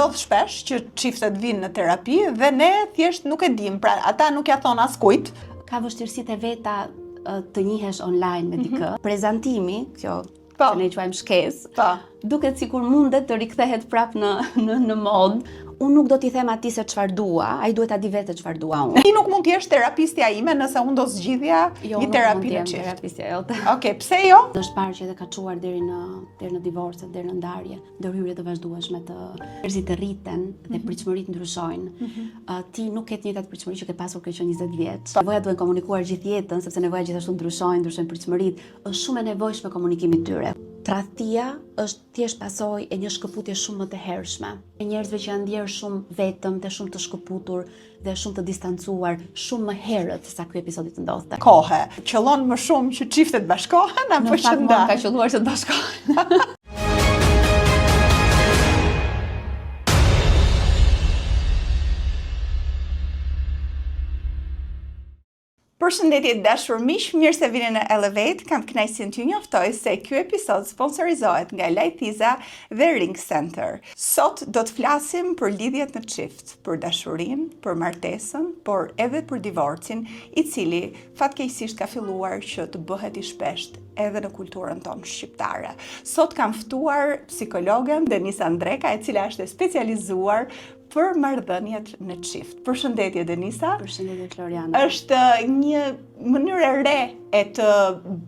ndodh shpesh që çiftet vinë në terapi dhe ne thjesht nuk e dim, pra ata nuk ja thon askujt. Ka vështirësitë e veta të njihesh online me dikë. Prezantimi, kjo Po. që ne quajmë shkesë, Po. duket sikur mundet të rikthehet prap në mod. Unë nuk do t'i them atij se çfarë dua, ai duhet ta di vetë çfarë dua unë. Ti nuk mund t'jesh terapistja ime nëse unë do zgjidhja një terapi në çift. Terapistja jote. Okej, pse jo? Është parë që edhe ka çuar deri në divorce, deri në ndarje, ndërhyrje të vazhdueshme të njerëzit të rriten dhe pritshmëritë ndryshojnë. Ti nuk ke të njëjtat pritshmëri që ke pasur kur ke qenë 20 vjeç. Nevoja duhet komunikuar gjithë jetën, sepse nevoja gjithashtu ndryshojnë pritshmëritë. Është shumë e nevojshme komunikimi i tyre. Tradhtia është thjesht pasojë e një shkëputje shumë më të hershme. E njerëzve që janë ndjerë shumë vetëm, dhe shumë të shkëputur dhe shumë të distancuar, shumë më herët se sa ky episodi të ndodhte. Kohë. Qëllon më shumë që çiftet bashkohen apo që Në fakt ka qelluar që të bashkohen. Përshëndetje dashur miq, mirë se vini në Elevate. Kam kënaqësinë t'ju njoftoj se ky episod sponsorizohet nga Lajthiza dhe Ring Center. Sot do të flasim për lidhjet në çift, për dashurinë, për martesën, por edhe për divorcin, i cili fatkeqësisht ka filluar që të bëhet i shpesht edhe në kulturën tonë shqiptare. Sot kam ftuar psikologen Denisa Andreka, e cila është e specializuar për marrëdhëniet në çift. Përshëndetje Denisa. Përshëndetje Floriana. Është një mënyrë e re e të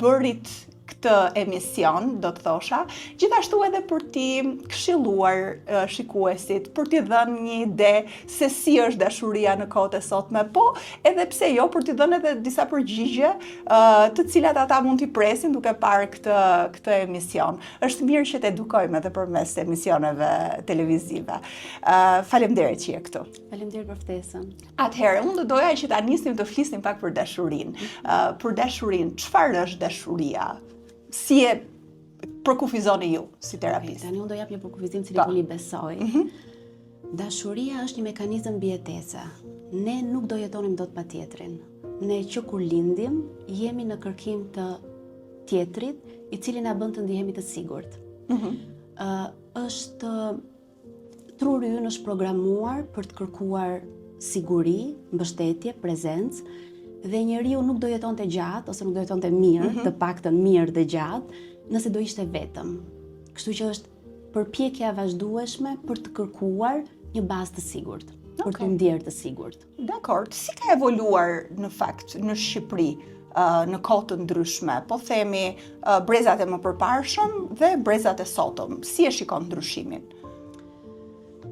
bërit këtë emision, do të thosha, gjithashtu edhe për t'i këshilluar shikuesit, për t'i dhënë një ide se si është dashuria në kohët e sotme, po edhe pse jo, për t'i dhënë edhe disa përgjigje të cilat ata mund t'i presin duke parë këtë emision. Është mirë që t'edukojmë edhe përmes emisioneve televizive. Faleminderit që je këtu. Faleminderit për ftesën. Atëherë, unë do doja që ta nisnim të flisnim pak për dashurinë. Për dashurinë, çfarë është dashuria? Si e përkufizoni ju si terapist? Tani unë do jap një përkufizim cili unë i besoj. Dashuria është një mekanizëm mbijetese. Ne nuk do jetonim dot pa tjetrin. Ne që kur lindim, jemi në kërkim të tjetrit, i cili na bën të ndihemi të sigurt. Është truri ynë është programuar për të kërkuar siguri, mbështetje, prezencë. Dhe njeriu nuk do jetonte gjatë, ose nuk do jetonte mirë, të paktën mirë dhe gjatë, nëse do ishte vetëm. Kështu që është përpjekja vazhdueshme për të kërkuar një bazë të sigurt, për të ndjerë të sigurt. Dakor, si ka evoluar në fakt në Shqipëri në kohë të ndryshme? Po themi brezat e më përparshëm dhe brezat e sotëm. Si e shikon ndryshimin?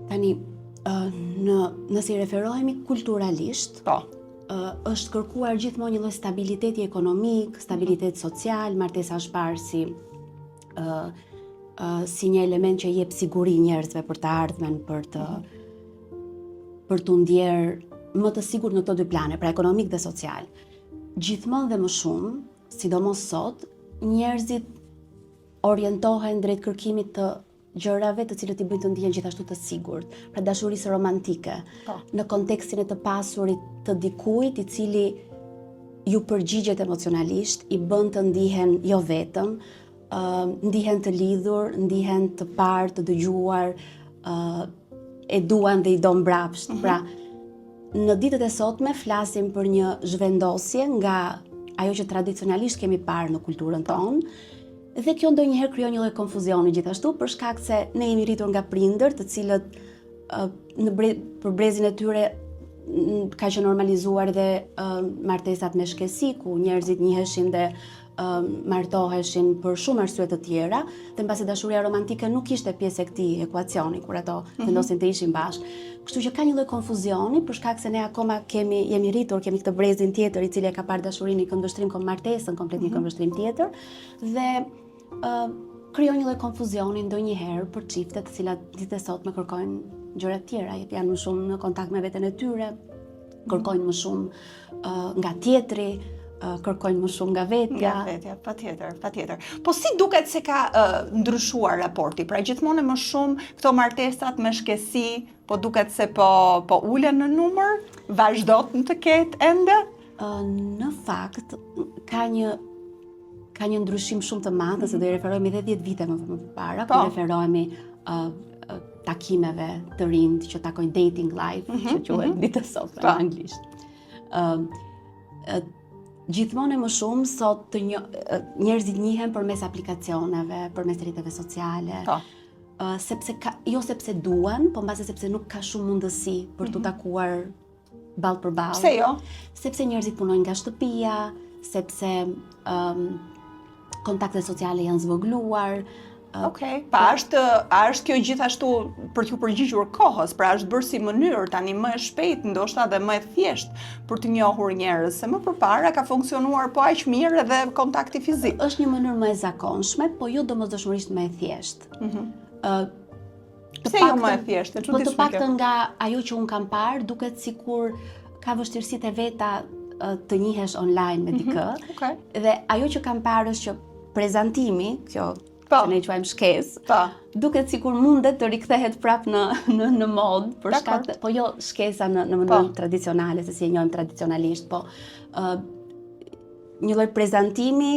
Tani, nëse i referohemi kulturalisht, është kërkuar gjithmonë një lloj stabiliteti ekonomik, stabilitet social, martesa është parë si një element që jep siguri njerëzve për të ardhmen, për të ndjerë më të sigurt në këto dy plane, pra ekonomik dhe social. Gjithmonë dhe më shumë, sidomos sot, njerëzit orientohen drejt kërkimit të gjërave të cilët i bëjnë të ndihen gjithashtu të sigurt, pra dashurisë romantike, në kontekstin e të pasurit të dikujt i cili ju përgjigjet emocionalisht, i bën të ndihen jo vetëm, ndihen të lidhur, ndihen të parë, të dëgjuar, e duan dhe i do mbrapsht. Pra, në ditët e sotme flasim për një zhvendosje nga ajo që tradicionalisht kemi parë në kulturën tonë. Dhe kjo ndonjëherë krijon një lloj konfuzioni gjithashtu për shkak se ne jemi rritur nga prindër të cilët për brezin e tyre ka qenë normalizuar dhe martesat me shkësi, ku njerëzit njiheshin dhe martoheshin për shumë arsye të tjera, dhe mbasi dashuria romantike nuk ishte pjesë e këtij ekuacioni kur ato vendosin të ishin bashkë. Kështu që ka një lloj konfuzioni për shkak se ne akoma jemi rritur, kemi këtë brezin tjetër i cili e ka parë dashurinë një këndvështrim kom martesën, komplet një këndvështrim tjetër, dhe krijon një lloj konfuzioni ndonjëherë për çiftet të cilat ditët e sotme kërkojnë gjëra të tjera, janë më shumë në kontakt me veten e tyre, kërkojnë më shumë nga tjetri, kërkojnë më shumë nga vetja. Nga vetja, patjetër. Po si duket se ka ndryshuar raporti? Pra gjithmonë më shumë këto martesat me shkësi, po duket se po ulen në numër, vazhdon të ketë ende? Në fakt ka një ndryshim shumë të madh, se do i referohemi edhe 10 vite më përpara, kur referohemi takimeve të rinj që takojnë dating life, që quhet ditë sot në anglisht. Gjithmonë më shumë sot njerëzit njihen përmes aplikacioneve, përmes rrjeteve sociale. Jo sepse duan, po mbase sepse nuk ka shumë mundësi për të takuar ballë për ballë. Pse jo? Sepse njerëzit punojnë nga shtëpia, sepse kontaktet sociale janë zvogluar. Pa është kjo gjithashtu për t'ju përgjigjur kohës, pra është bërë si mënyrë tani më e shpejt, ndoshta dhe më e thjesht për të njohur njerëz, se më përpara ka funksionuar po aq mirë edhe kontakti fizik. Është një mënyrë më e zakonshme, po jo domosdoshmërisht më e thjeshtë. Pse jo më e thjeshtë? Po të paktën nga ajo që un kam parë, duket sikur ka vështirësitë e veta të njihesh online me dikë. Dhe ajo që kam parë është që prezantimi, kjo që ne quajmë shkesë, duket sikur mundet të rikthehet prap në mod, për shkak të, po jo shkesa në mënyrë tradicionale, se si e njohim tradicionalisht, po një lloj prezantimi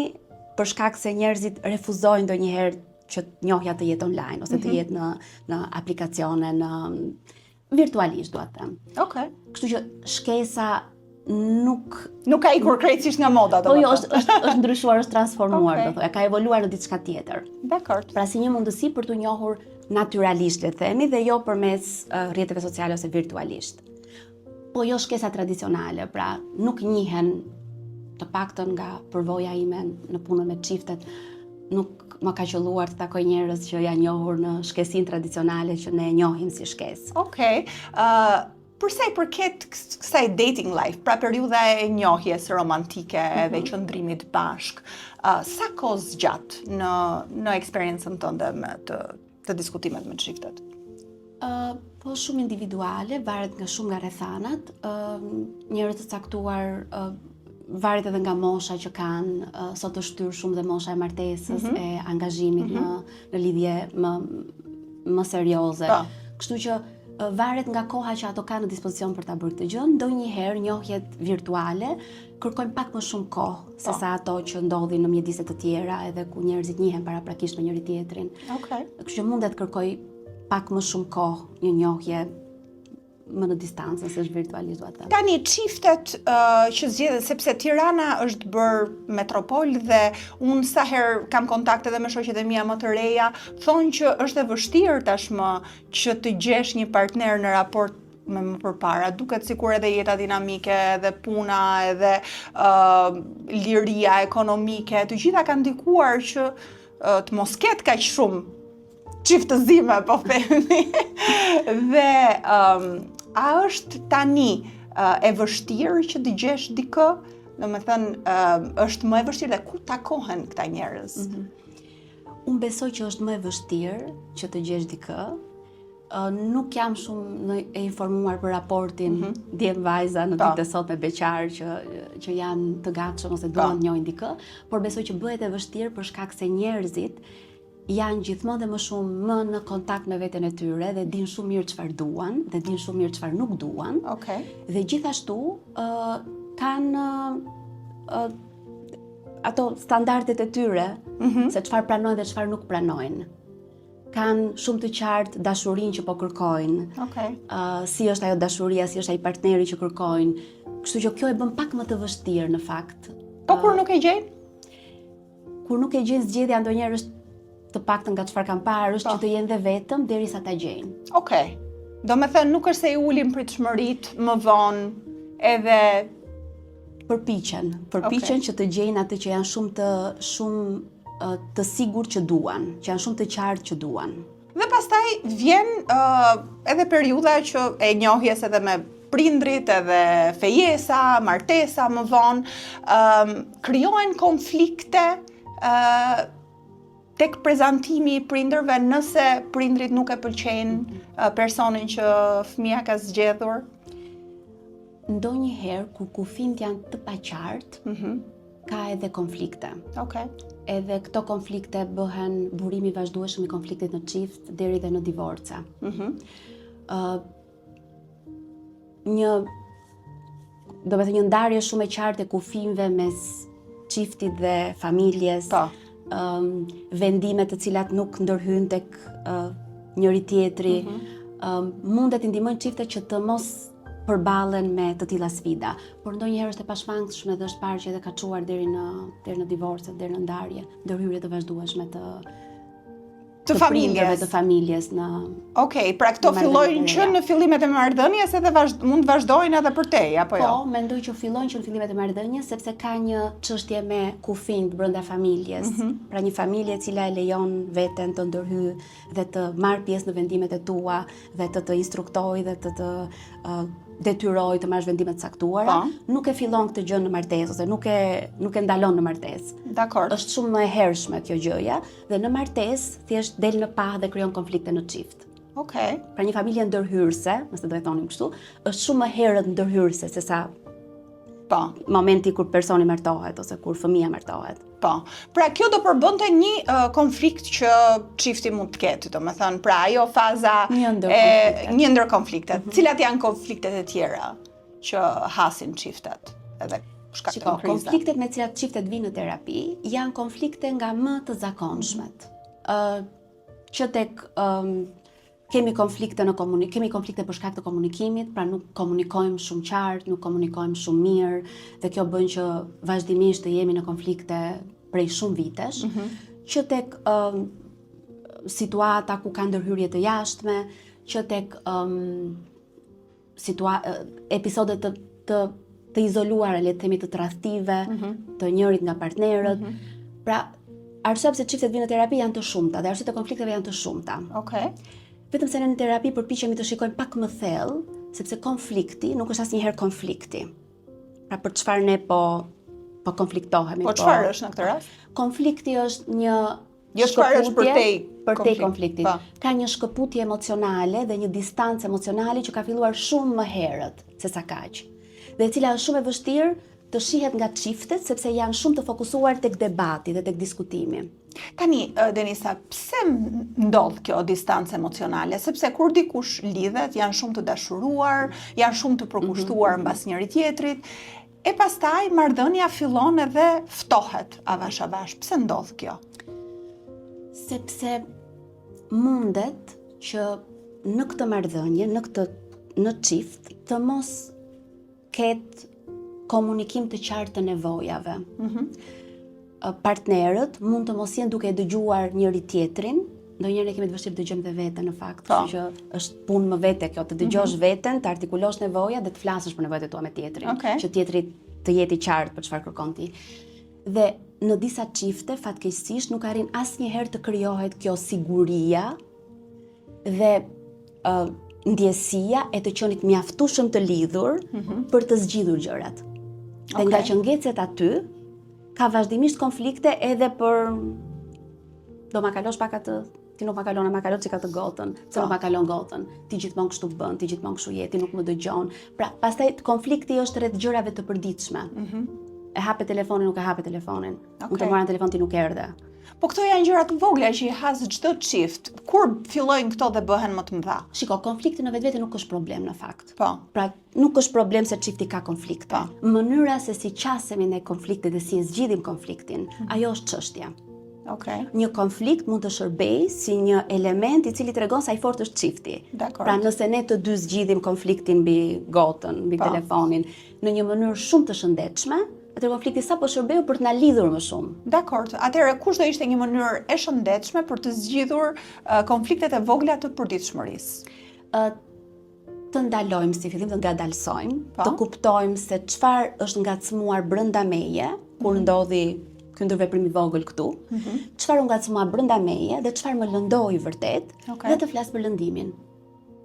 për shkak se njerëzit refuzojnë ndonjëherë që njohja të jetë online, ose të jetë në aplikacione, virtualisht, dua të them. Kështu që shkesa nuk ka ikur krejtësisht nga moda, po jo, është ndryshuar, është transformuar, do thoya, ka evoluar në diçka tjetër. Dakor. Pra si një mundësi për të njohur natyralisht, le të themi, dhe jo përmes rrjeteve sociale ose virtualisht. Po jo shkesa tradicionale, pra nuk njihen, të paktën nga përvoja ime në punën me çiftet, nuk më ka qelluar të takoj njerëz që janë njohur në shkesinë tradicionale që ne e njohim si shkesë. Për sa i përket kësaj dating life, pra periudha e njohjes romantike dhe qëndrimit bashk, sa kohë zgjat në eksperiencën tënde me të diskutimet me çiftet? Po shumë individuale, varet nga rrethanat, njerëz të caktuar varet edhe nga mosha që kanë, sot është shtyr shumë dhe mosha e martesës, e angazhimit në lidhje më serioze. Kështu që varet nga koha që ato kanë në dispozicion për ta bërë këtë gjë. Ndonjëherë njohjet virtuale kërkojnë pak më shumë kohë se sa ato që ndodhin në mjedise të tjera, edhe ku njerëzit njihen paraprakisht me njëri tjetrin. Kështu që mundet kërkoj pak më shumë kohë një njohje më në distancë, se është virtualisht, dua të them. Tani çiftet që zgjedhin, sepse Tirana është bërë metropol dhe unë sa herë kam kontakte edhe me shoqet e mia më të reja, thonë që është e vështirë tashmë që të gjesh një partner në raport me më përpara. Duket sikur edhe jeta dinamike, edhe puna, edhe liria ekonomike, të gjitha kanë ndikuar që të mos ketë kaq shumë çiftëzime, po themi. Dhe a është tani e vështirë që të gjesh dikë? Domethënë, është më e vështirë dhe ku takohen këta njerëz? Unë besoj që është më e vështirë që të gjesh dikë. Nuk jam shumë e informuar për raportin djem vajza në ditët e sot me beqar që janë të gatshëm ose duan të njohin dikë, por besoj që bëhet e vështirë për shkak se njerëzit janë gjithmonë dhe më shumë më në kontakt me veten e tyre dhe din shumë mirë çfarë duan dhe din shumë mirë çfarë nuk duan. Dhe gjithashtu kanë ato standardet e tyre se çfarë pranojnë dhe çfarë nuk pranojnë. Kanë shumë të qartë dashurinë që po kërkojnë. Si është ajo dashuria, si është ai partneri që kërkojnë. Kështu që kjo e bën pak më të vështirë në fakt. Po kur nuk e gjejnë? Kur nuk e gjejnë, zgjedhja ndonjëherë është të paktën nga çfarë kam parë, është që të jenë dhe vetëm derisa ta gjejnë. Do me thënë nuk është se i ulin pritshmëritë më vonë, edhe përpiqen që të gjejnë atë që janë shumë të sigurt që duan, që janë shumë të qartë që duan. Dhe pastaj vjen edhe periudha që e njohjes edhe me prindrit, edhe fejesa, martesa më vonë, krijohen konflikte tek prezantimi i prindërve nëse prindrit nuk e pëlqejnë personin që fëmia ka zgjedhur. Ndonjëherë kur kufijt janë të paqartë, ka edhe konflikte. Edhe këto konflikte bëhen burimi i vazhdueshëm i konfliktit në çift deri dhe në divorce. Një ndarje shumë e qartë e kufijve mes çiftit dhe familjes. Vendime të cilat nuk ndërhyjnë tek njëri tjetri, mundet i ndihmojnë çiftet që të mos përballen me të tilla sfida, por ndonjëherë është e pashmangshme dhe është parë që edhe ka çuar deri në divorce, deri në ndarje, ndërhyrje të vazhdueshme të familjes. Të familjes në. Okej, pra këto fillojnë që në fillimet e marrëdhënies edhe mund të vazhdojnë edhe për te, apo jo? Po, mendoj që fillojnë që në fillimet e marrëdhënies sepse ka një çështje me kufijt brenda familjes. Pra një familje e cila e lejon veten të ndërhyjë dhe të marrë pjesë në vendimet e tua dhe të instruktojë dhe të detyroj të marrësh vendime të caktuara, nuk e fillon këtë gjë në martesë ose nuk e ndalon në martesë. Dakor. Është shumë më e hershme kjo gjëja dhe në martesë thjesht del në pa dhe krijon konflikte në çift. Okej. Pra një familje ndërhyrëse, nëse do e thonim kështu, është shumë më herët ndërhyrëse se sa momenti kur personi martohet ose kur fëmia martohet. Po. Pra kjo do përbënte një konflikt që çifti mund të ketë, domethënë, pra ajo faza një ndër konfliktet. Cilat janë konfliktet e tjera që hasin çiftet edhe shkaktojnë kriza? Konfliktet me cilat çiftet vinë në terapi janë konflikte nga më të zakonshmet. Që tek kemi konflikte kemi konflikte për shkak të komunikimit, pra nuk komunikojmë shumë qartë, nuk komunikojmë shumë mirë, dhe kjo bën që vazhdimisht të jemi në konflikte prej shumë vitesh, që tek situata ku ka ndërhyrje të jashtme, që tek episode të izoluara, le të themi të tradhtive, të njërit nga partnerët. Pra, arsye pse çiftet vinë në terapi janë të shumta dhe arsyet e konflikteve janë të shumta. Okej. Vetëm se në terapi përpiqemi të shikojmë pak më thellë, sepse konflikti nuk është asnjëherë konflikti. Pra për çfarë ne po konfliktohemi. Po çfarë është në këtë rast? Konflikti është një çfarë është për te konfliktit. Ka një shkëputje emocionale dhe një distancë emocionale që ka filluar shumë më herët se sa kaq. Dhe e cila është shumë e vështirë të shihet nga çiftet sepse janë shumë të fokusuar tek debati dhe tek diskutimi. Tani, Denisa, pse ndodh kjo distancë emocionale? Sepse kur dikush lidhet, janë shumë të dashuruar, janë shumë të përkushtuar mbas njëri tjetrit, e pastaj marrëdhënia fillon edhe ftohet avash avash. Pse ndodh kjo? Sepse mundet që në këtë marrëdhënie, në çift, të mos ketë komunikim të qartë të nevojave. Partnerët mund të mos jenë duke dëgjuar njëri tjetrin, ndonjëherë ne kemi të vështirë të dëgjojmë dhe veten në fakt, kështu që është punë më vete kjo, të dëgjosh veten, të artikulosh nevojat dhe të flasësh për nevojat e tua me tjetrin, që tjetri të jetë i qartë për çfarë kërkon ti. Dhe në disa çifte fatkeqësisht nuk arrin asnjëherë të krijohet kjo siguria dhe ndjesia e të qenit mjaftueshëm të lidhur për të zgjidhur gjërat. Dhe nga që ngecet aty, ka vazhdimisht konflikte edhe për do ma kalosh pak atë, ti nuk ma kalon, ma kalon që ka të gotën, se nuk ma kalon gotën, ti gjithmonë kështu bën, ti gjithmonë kështu je, ti nuk më dëgjon. Pra, pastaj konflikti është rreth gjërave të përditshme. E hape telefonin, nuk e hape telefonin. Unë të marrën telefon, ti nuk erdhe. Po këto janë gjëra të vogla që i has çdo çift. Kur fillojnë këto dhe bëhen më të mëdha? Shiko, konflikti në vetvete nuk është problem në fakt. Po. Pra, nuk është problem se çifti ka konflikte. Mënyra se si qasemi ne konflikte dhe si e zgjidhim konfliktin, ajo është çështja. Një konflikt mund të shërbejë si një element i cili tregon sa i fortë është çifti. Pra, nëse ne të dy zgjidhim konfliktin mbi gotën, mbi telefonin, në një mënyrë shumë të shëndetshme, atë konflikti sa po shërbeu për të na lidhur më shumë. Dakor. Atëherë kush do ishte një mënyrë e shëndetshme për të zgjidhur konfliktet e vogla të përditshmërisë? Të ndalojmë si fillim, të ngadalsojmë, të kuptojmë se çfarë është ngacmuar brenda meje kur ndodhi ky ndërveprim i vogël këtu, çfarë u ngacmua brenda meje dhe çfarë më lëndoi vërtet, dhe të flas për lëndimin.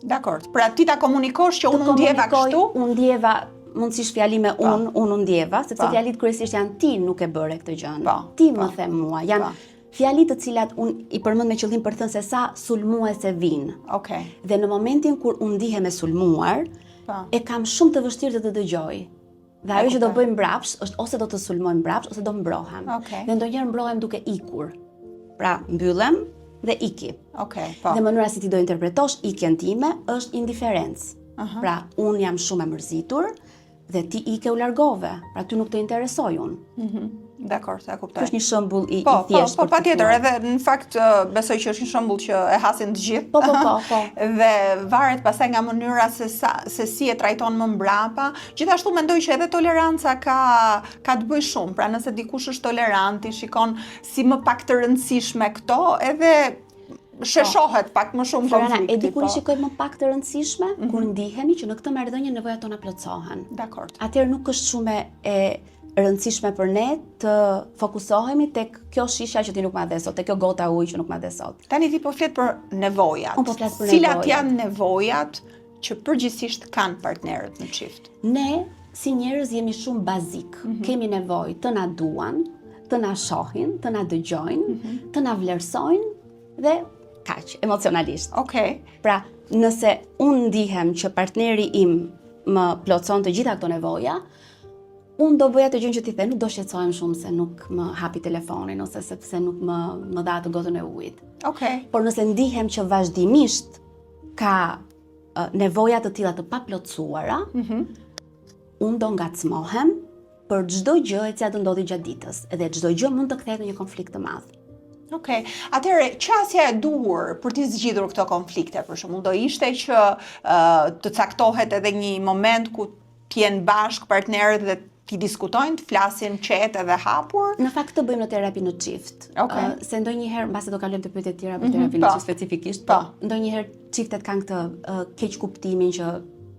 Dakor. Pra ti ta komunikosh që unë ndjeva kështu? Unë ndjeva mundësisht fjalime unë ndjeva, sepse fjalit kryesisht janë ti nuk e bëre këtë gjë. Ti më the mua, janë fjalit të cilat unë i përmend me qëllim për të thënë se sa sulmuese vinë. Dhe në momentin kur unë ndihem e sulmuar, e kam shumë të vështirë të të dëgjoj. Dhe ajo që do bëjmë mbrapsht është ose do të sulmojmë mbrapsht ose do mbrohem. Dhe ndonjëherë mbrohem duke ikur. Pra, mbyllem dhe iki. Dhe mënyra si ti do interpretosh ikjen time është indiferencë. Pra, unë jam shumë e mërzitur dhe ti ike u largove, pra ty nuk të interesoj unë. Dakor, e kuptoj. Kjo është një shembull i Po, thjeshtë. po, patjetër, edhe në fakt besoj që është një shembull që e hasin të gjithë. Po. Dhe varet pastaj nga mënyra se si e trajton më mbrapa. Gjithashtu mendoj që edhe toleranca ka të bëjë shumë. Pra nëse dikush është tolerant, i shikon si më pak të rëndësishme këto, edhe sheshohet pak më shumë konflikti. E di kur i shikojmë më pak të rëndësishme, kur ndihemi që në këtë marrëdhënie nevojat tona plotësohen. Dakor. Atëherë nuk është shumë e rëndësishme për ne të fokusohemi tek kjo shisha që ti nuk ma dhe sot, tek kjo gota ujë që nuk ma dhe sot. Tani ti po flet për nevojat. Unë po flas për Cilat nevojat. janë nevojat që përgjithsisht kanë partnerët në çift? Ne, si njerëz, jemi shumë bazik. Kemi nevojë të na duan, të na shohin, të na dëgjojnë, të na vlerësojnë dhe kaq, emocionalisht. Okej. Pra, nëse unë ndihem që partneri im më plotëson të gjitha këto nevoja, unë do bëja të gjën që ti the, nuk do shqetësohem shumë se nuk më hapi telefonin ose sepse nuk më dha të gotën e ujit. Okej. Por nëse ndihem që vazhdimisht ka nevoja të tilla të paplotësuara, unë do ngacmohem për çdo gjë e cila do ndodhi gjatë ditës, edhe çdo gjë mund të kthehet në një konflikt të madh. Okej. Atëherë, qasja e duhur për të zgjidhur këto konflikte, për shembull, do ishte që të caktohet edhe një moment ku t'jenë bashkë partnerët dhe t'i diskutojnë, të flasin qetë edhe hapur? Në fakt të bëjmë në terapi në çift. Okej. Se ndonjëherë, mbase do kalojmë të pyetjet tjera për terapinë në çift specifikisht, ndonjëherë çiftet kanë këtë keq kuptimin që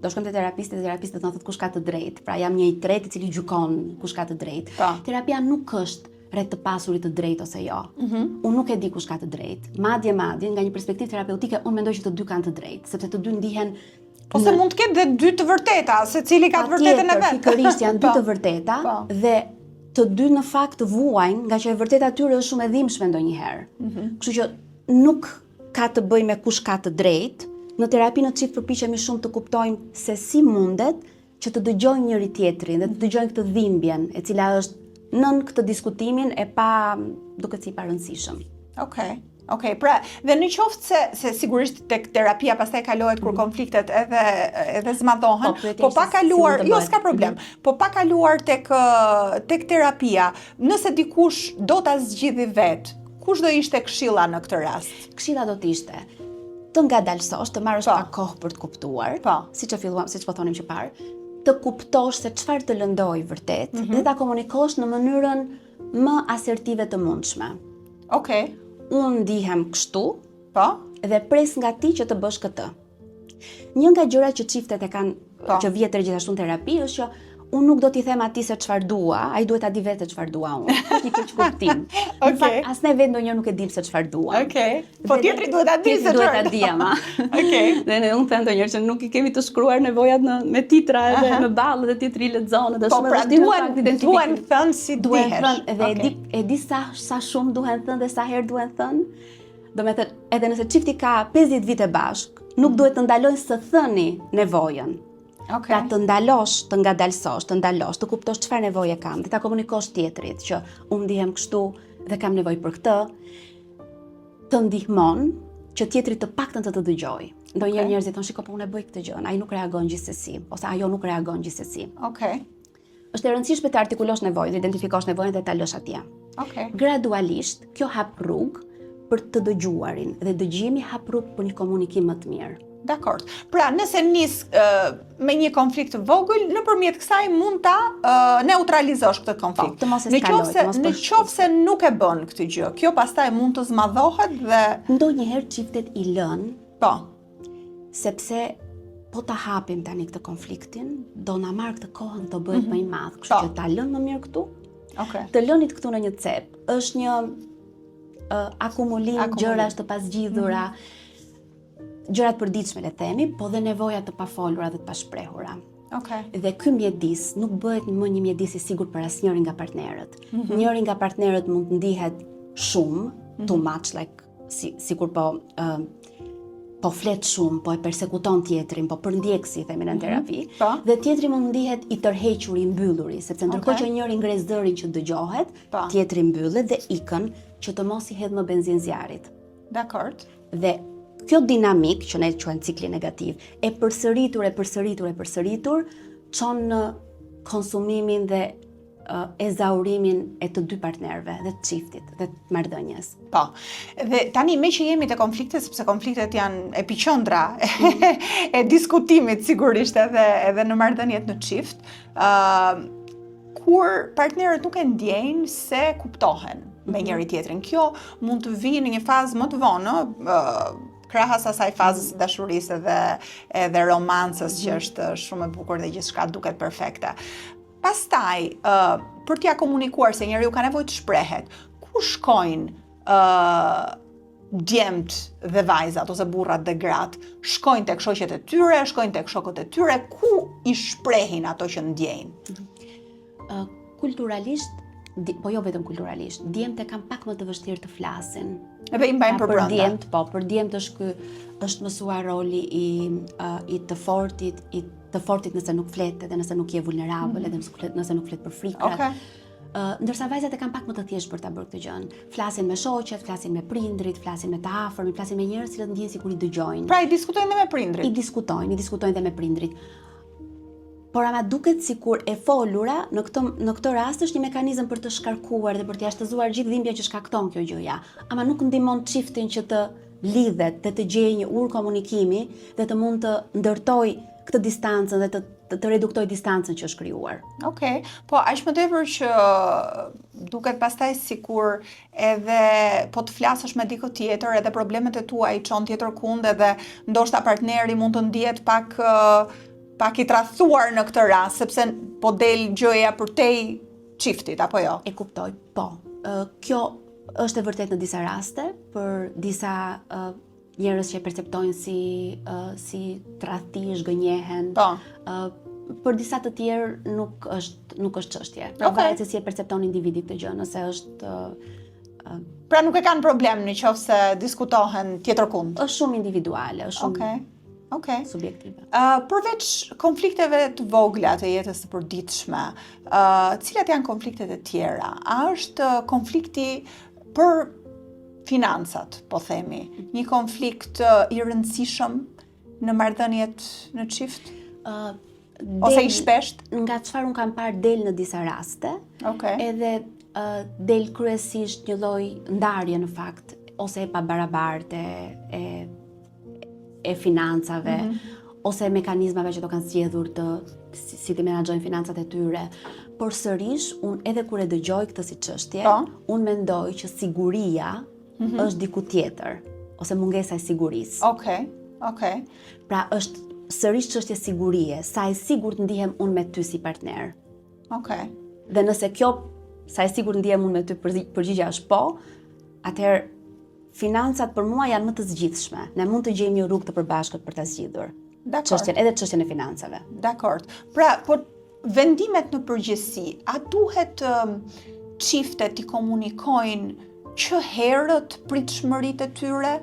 do shkojmë te terapistët dhe terapistët do thotë kush ka të drejtë. Pra jam një i tretë i cili gjykon kush ka të drejtë. Terapia nuk është rreth të pasurit të drejtë ose jo. Unë nuk e di kush ka të drejtë. Madje nga një perspektivë terapeutike, unë mendoj që të dy kanë të drejtë, sepse të dy ndihen. Ose mund të ketë dhe dy të vërteta, secili ka të vërtetën e vet. Pikërisht janë dy të vërteta dhe të dy në fakt vuajnë, nga që e vërteta e tyre është shumë e dhimbshme ndonjëherë. Kështu që nuk ka të bëjë me kush ka të drejtë. Në terapi në çift përpiqemi shumë të kuptojmë se si mundet që të dëgjojnë njëri tjetrin dhe të dëgjojnë këtë dhimbjen, e cila është nën këtë diskutimin e pa duket si i parëndësishëm. Okej, pra, dhe në qoftë se sigurisht tek terapia pastaj kalohet kur konfliktet edhe zmadhohen, po pa kaluar, jo s'ka problem, po pa kaluar tek terapia, nëse dikush do ta zgjidhi vet, kush do ishte këshilla në këtë rast? Këshilla do të ishte të ngadalësosh, të marrësh pak kohë për të kuptuar, siç po thonim që parë, të kuptosh se çfarë të lëndoi vërtet dhe ta komunikosh në mënyrën më asertive të mundshme. Okej. Unë ndihem kështu, dhe pres nga ti që të bësh këtë. Një nga gjërat që çiftet e kanë, që vjetër gjithashtu në terapi, është që unë nuk do t'i them atij se çfarë dua, ai duhet ta di vetë çfarë dua unë. Është një keq kuptim. Në fakt, as ne vetë ndonjëherë nuk e dim se çfarë dua. Po tjetri duhet ta di se çfarë di ama. Dhe ne unë them ndonjëherë që nuk i kemi të shkruar nevojat me titra edhe me ballë dhe tjetri lexon dhe shumë duhen thënë si dihesh. Dhe e di sa shumë duhen thënë dhe sa herë duhen thënë. Do me thënë, edhe nëse çifti ka 50 vite bashk, nuk duhet të ndalojnë së thëni nevojën. Pra të ndalosh, të ngadalësosh, të kuptosh çfarë nevoje kam, dhe ta komunikosh tjetrit që unë ndihem kështu dhe kam nevojë për këtë, të ndihmon që tjetri të paktën të dëgjojë. Ndonjëherë njerëzit thonë, shiko, po unë e bëj këtë gjë, ai nuk reagon gjithsesi, ose ajo nuk reagon gjithsesi. Është e rëndësishme të artikulosh nevojën, të identifikosh nevojën dhe ta lësh atje. Gradualisht, kjo hap rrugë për të dëgjuarin dhe dëgjimi hap rrugë për një komunikim më të mirë. Dakor. Pra, nëse nis me një konflikt vogël, nëpërmjet kësaj mund ta neutralizosh këtë konflikt. Në qoftë se nuk e bën këtë gjë, kjo pastaj mund të zmadhohet dhe ndonjëherë çiftet i lën. Sepse po ta hapim tani këtë konfliktin, do na marr këtë kohën do bëhet më i madh, kështu që ta lën më mirë këtu. Të lënit këtu në një cep është një akumulim gjërash të pasgjidhura. Gjërat përditshme le themi, po dhe nevojat të pafolura dhe të pashprehura. Dhe ky mjedis nuk bëhet më një mjedis i sigurt për asnjërin nga partnerët. Njëri nga partnerët mund të ndihet shumë, too much, like sikur po flet shumë, po e persekuton tjetrin, po përndjek si themi në terapi, dhe tjetri mund ndihet i tërhequr, i mbylluri, sepse ndërkohë që njëri ngres zërin që dëgjohet, tjetri mbyllet dhe ikën që të mos i hedh më benzinë zjarrit. Dakor. Dhe kjo dinamik, që ne quajmë cikli negativ, e përsëritur, çon në konsumimin dhe ezaurimin e të dy partnerëve dhe të çiftit dhe të marrëdhënies. Po. Dhe tani me që jemi te konfliktet, sepse konfliktet janë epiqendra e diskutimit sigurisht edhe në marrëdhëniet në çift, kur partnerët nuk e ndjejnë se kuptohen me njëri tjetrin. Kjo mund të vijë në një fazë më të vonë, krahas asaj fazës dashurisë edhe romancës që është shumë e bukur dhe gjithçka duket perfekte. Pastaj, për t'ja komunikuar se njeriu ka nevojë të shprehet, ku shkojnë djemt dhe vajzat ose burrat dhe gratë? Shkojnë tek shoqet e tyre, shkojnë tek shokët e tyre, ku i shprehin ato që ndjejnë? Kulturalisht, po jo vetëm kulturalisht, djemt e kanë pak më të vështirë të flasin. Edhe i mbajnë për brenda. Për djemt është mësuar roli i të fortit nëse nuk flet edhe nëse nuk je vulnerabël, edhe nëse nuk flet për frikrat. Okay. Ndërsa vajzat e kanë pak më të thjeshtë për ta bërë këtë gjë. Flasin me shoqet, flasin me prindrit, flasin me të afërmit, flasin me njerëz që ndjejnë sikur i dëgjojnë. Pra i diskutojnë dhe me prindrit. I diskutojnë dhe me prindrit. Por ama duket sikur e folura në këtë rast është një mekanizëm për të shkarkuar dhe për të jashtëzuar gjithë dhimbja që shkakton kjo gjëja. Ama nuk ndihmon çiftin që të lidhet dhe të gjejë një ur komunikimi dhe të mund të ndërtoj këtë distancën dhe të reduktoj distancën që është krijuar. Okej, po aq më tepër që duket pastaj sikur edhe po të flasësh me dikë tjetër, edhe problemet e tua i çon tjetër kund, edhe ndoshta partneri mund të ndihet pak i tradhuar në këtë rast, sepse po del gjëja përtej çiftit, apo jo? E kuptoj, po. Kjo është e vërtet në disa raste, për disa njerëz që e perceptojnë si tradhti, zhgënjehen. Po. Për disa të tjerë nuk është çështje. Varet se si e percepton individi këtë gjë, nëse është pra nuk e kanë problem nëse diskutohen tjetër kund. Është shumë individuale, është shumë subjektive. Përveç konflikteve të vogla të jetës së përditshme, cilat janë konfliktet e tjera? A është konflikti për financat, po themi, një konflikt i rëndësishëm në marrëdhëniet në çift? Ose i shpesht? Nga çfarë un kam parë del në disa raste, edhe del kryesisht një lloj ndarje në fakt, ose e pabarabartë e financave, ose mekanizmave që do kanë zgjedhur si të menaxhojnë financat e tyre. Por sërish, unë edhe kur e dëgjoj këtë si çështje, unë mendoj që siguria është diku tjetër, ose mungesa e sigurisë. Okej. Pra është sërish çështje sigurie, sa e sigurt ndihem unë me ty si partner. Okej. Dhe nëse kjo, sa e sigurt ndihem unë me ty, përgjigja është po, atëherë financat për mua janë më të zgjidhshme. Ne mund të gjejmë një rrugë të përbashkët për ta zgjidhur. Çështjen e financave. Dakor. Pra, po vendimet në përgjithësi, a duhet çiftet të komunikojnë që herët pritshmëritë e tyre,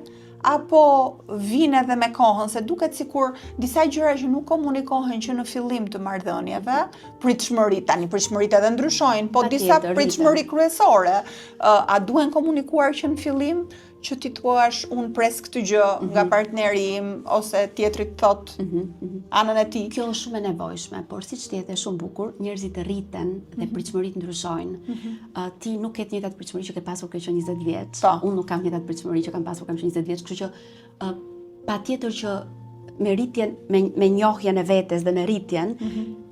apo vinë edhe me kohën, se duket sikur disa gjëra që nuk komunikohen që në fillim të marrëdhënieve, pritshmëritë edhe ndryshojnë, po disa pritshmëri kryesore, a duhen komunikuar që në fillim, që ti thuash unë pres këtë gjë nga partneri im, ose tjetrit thot anën e tij. Kjo është shumë e nevojshme, por siç ti e the shumë bukur, njerëzit rriten dhe pritshmëritë ndryshojnë. Ti nuk ke të njëjtat pritshmëri që ke pasur kur ke qenë 20 vjeç. Unë nuk kam të njëjtat pritshmëri që kam pasur kur kam qenë 20 vjeç, kështu që patjetër që me rritjen, me njohjen e vetes dhe me rritjen,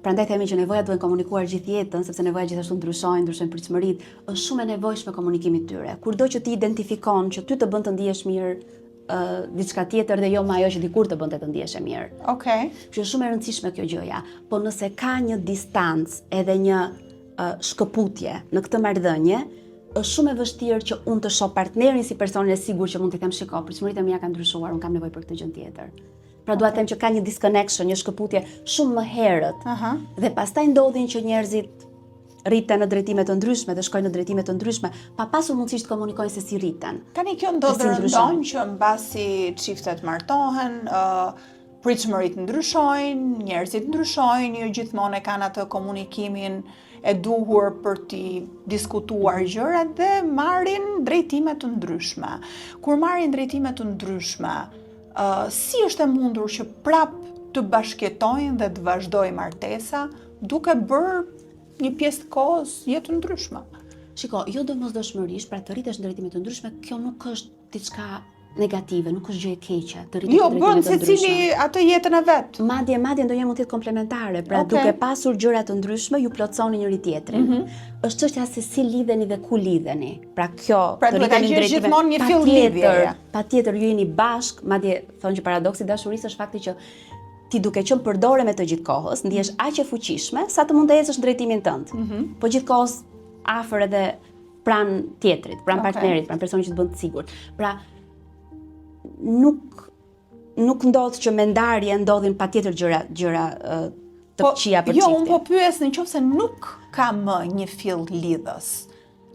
prandaj themi që nevojat duhen komunikuar gjithë jetën, sepse nevojat gjithashtu ndryshojnë pritshmëritë, është shumë e nevojshme komunikimi i tyre. Kurdo që ti identifikon që ty të bën të ndihesh mirë diçka tjetër dhe jo më ajo që dikur të bënte të ndihesh mirë. Që është shumë e rëndësishme kjo gjëja, po nëse ka një distancë edhe një shkëputje në këtë marrëdhënie, është shumë e vështirë që unë të shoh partnerin si personin e sigurt që mund të them shiko, pritshmëritë mia kanë ndryshuar, unë kam nevojë për këtë gjë tjetër. Pra dua të them që ka një disconnection, një shkëputje shumë më herët. Dhe pastaj ndodhin që njerëzit rriten në drejtime të ndryshme dhe shkojnë në drejtime të ndryshme, pa pasur mundësi të komunikojnë se si rriten. Tani kjo ndodh që mbasi çiftet martohen, pritshmëritë ndryshojnë, njerëzit ndryshojnë, jo gjithmonë e kanë atë komunikimin e duhur për t'i diskutuar gjërat dhe marrin drejtime të ndryshme. Kur marrin drejtime të ndryshme, si është e mundur që prap të bashkëjetojnë dhe të vazhdojë martesa, duke bërë një pjesë të kohës jetë ndryshme. Shiko, jo domosdoshmërisht, pra të rritesh në drejtime të ndryshme, kjo nuk është diçka negative, nuk është gjë e keqe të rritesh Jo, në bën drejtime të ndryshme. secili atë jetën e vet. Madje ndonjëherë mund të jetë komplementare, pra Okej. duke pasur gjëra të ndryshme ju plotësoni njëri tjetrin. Është çështja se si lidheni dhe ku lidheni. Pra kjo Pra të duhet ta rriteni në gjesh drejtime. gjithmonë një fill lidhjeje. Patjetër ju jeni bashk, madje thonë që paradoksi i dashurisë është fakti që ti duke qenë përdore me të gjithë kohës, ndihesh aq e fuqishme sa të mund të ecësh në drejtimin tënd. Po gjithkohës afër edhe pranë tjetrit, pranë partnerit, pranë personit që të bën të sigurt. Pra nuk ndodh që me ndarje ndodhin patjetër gjëra të këqija për Jo, çiftin. unë po pyes nëse nuk ka më një fill lidhës.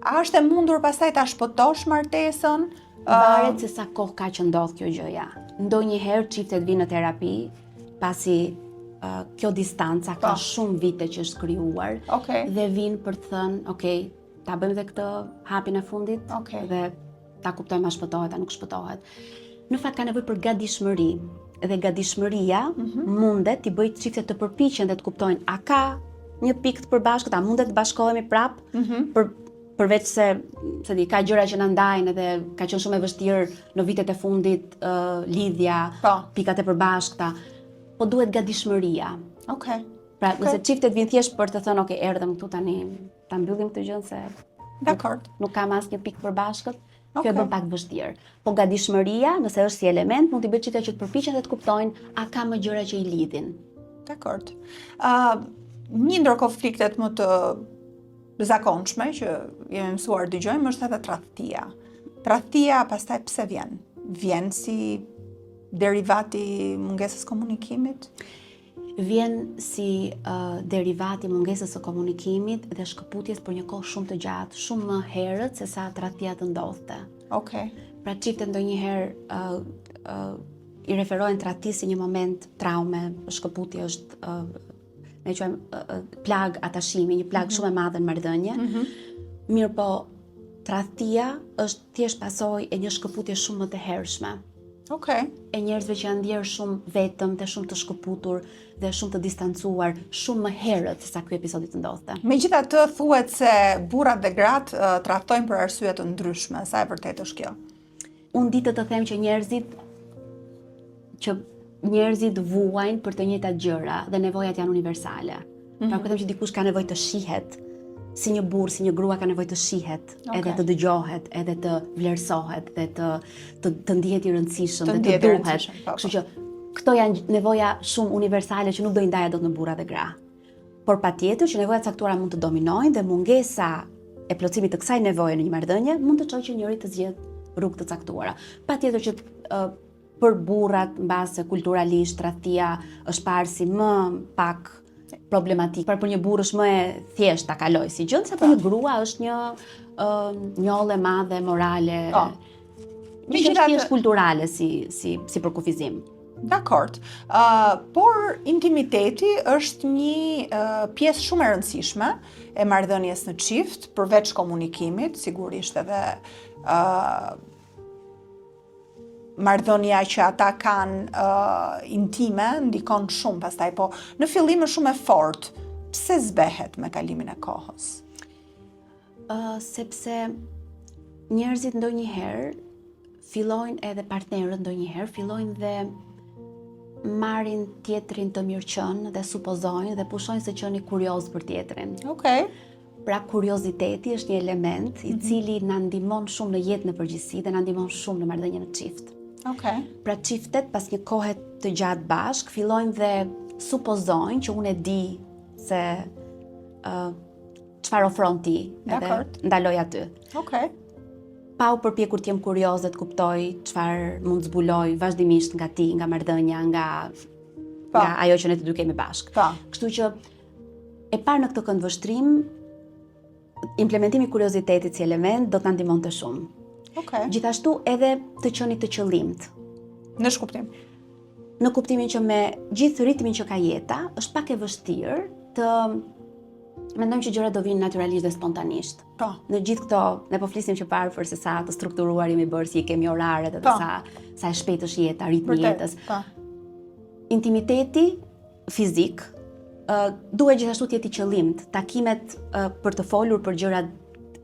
A është e mundur pastaj ta shpëtosh martesën? Varet se sa kohë ka që ndodh kjo gjëja. Ndonjëherë çiftet vinë në terapi pasi kjo distanca ka shumë vite që është krijuar dhe vinë për të thënë, okay, ta bëjmë dhe këtë hapin e fundit dhe ta kuptojmë a shpëtohet a nuk shpëtohet. Në fakt ka nevojë për gatishmëri dhe gatishmëria mundet t'i bëjë çiftet të përpiqen dhe të kuptojnë a ka një pikë të përbashkët, a mundet të bashkohemi prapë përveç se ka gjëra që na ndajnë edhe ka qenë shumë e vështirë në vitet e fundit lidhja, pikat e përbashkëta, po duhet gatishmëria. Pra, nëse çiftet vinë thjesht për të thënë, okay, erdhëm këtu tani ta mbyllim këtë gjë se nuk kam asnjë pikë përbashkët, kjo e bën pak vështirë. Po gatishmëria, nëse është si element, mund t'i bëjë çiftet që të përpiqen dhe të kuptojnë a ka më gjëra që i lidhin. Dakor. Një ndër konfliktet më të zakonshme që jemi mësuar dëgjojmë është edhe tradhtia. Tradhtia pastaj pse vjen? Vjen si derivati i mungesës komunikimit? Vjen si derivati i mungesës së komunikimit dhe shkëputjes për një kohë shumë të gjatë, shumë më herët se sa tradhtia të ndodhte. Pra çiftet ndonjëherë i referojnë tradhtisë si një moment traume, shkëputje është ne quajmë plag atashimi, një plag shumë e madhe në marrëdhënie. Mirë po, tradhtia është thjesht pasojë e një shkëputje shumë më të hershme. E njerëzve që janë ndjerë shumë vetëm dhe shumë të shkëputur dhe shumë të distancuar shumë më herët se sa ky episodi të ndodhte. Megjithatë thuhet se burrat dhe gratë tradhtojnë për arsye të ndryshme, sa e vërtetë është kjo? Unë ditë të them që njerëzit vuajnë për të njëjtat gjëra dhe nevojat janë universale. Pra kur them që dikush ka nevojë të shihet, si një burr, si një grua ka nevojë të shihet, edhe të dëgjohet, edhe të vlerësohet, dhe të ndihet i rëndësishëm, dhe të duhet. Kështu që këto janë nevoja shumë universale që nuk do i ndaja dot në burra dhe gra. Por patjetër që nevojat caktuara mund të dominojnë dhe mungesa e plotësimit të kësaj nevoje në një marrëdhënie mund të çojë që njëri të zgjedh rrugë të caktuara. Patjetër që për burrat mbase kulturalisht tradhtia është parë si më pak problematik. Për një burrë është më e thjeshtë ta kaloj si gjë, sa për një grua është një njollë e madhe morale. Është kulturale si përkufizim. Dakor. Por intimiteti është një pjesë shumë e rëndësishme e marrëdhënies në çift, përveç komunikimit, sigurisht edhe marrëdhënia që ata kanë intime ndikon shumë pastaj, po në fillim është shumë e fortë. Pse zbehet me kalimin e kohës? Sepse njerëzit ndonjëherë fillojnë edhe partnerët ndonjëherë fillojnë dhe marrin tjetrin të mirëqen dhe supozojnë dhe pushojnë se qeni kurioz për tjetrin. Pra kurioziteti është një element i cili na ndihmon shumë në jetën e përgjithësi dhe na ndihmon shumë në marrëdhënien e çift. Pra çiftet pas një kohe të gjatë bashk fillojnë dhe supozojnë që unë e di se çfarë ofron ti edhe ndaloj aty. Pa u përpjekur të jem kurioz dhe të kuptoj çfarë mund zbuloj vazhdimisht nga ti, nga marrëdhënia, nga ajo që ne të dy kemi bashk. Kështu që e parë në këtë këndvështrim, implementimi i kuriozitetit si element do të na ndihmonte shumë. Gjithashtu edhe të qenit të qëllimt. Në shkuptim? Në kuptimin që me gjithë ritmin që ka jeta, është pak e vështirë të mendojmë që gjërat do vinë natyralisht dhe spontanisht. Në gjithë këto, ne po flisim që parë për se sa të strukturuar jemi bërë, si i kemi oraret edhe sa e shpejtë është jeta, ritmi i jetës. Intimiteti fizik duhet gjithashtu të jetë i qëllimt, takimet për të folur për gjërat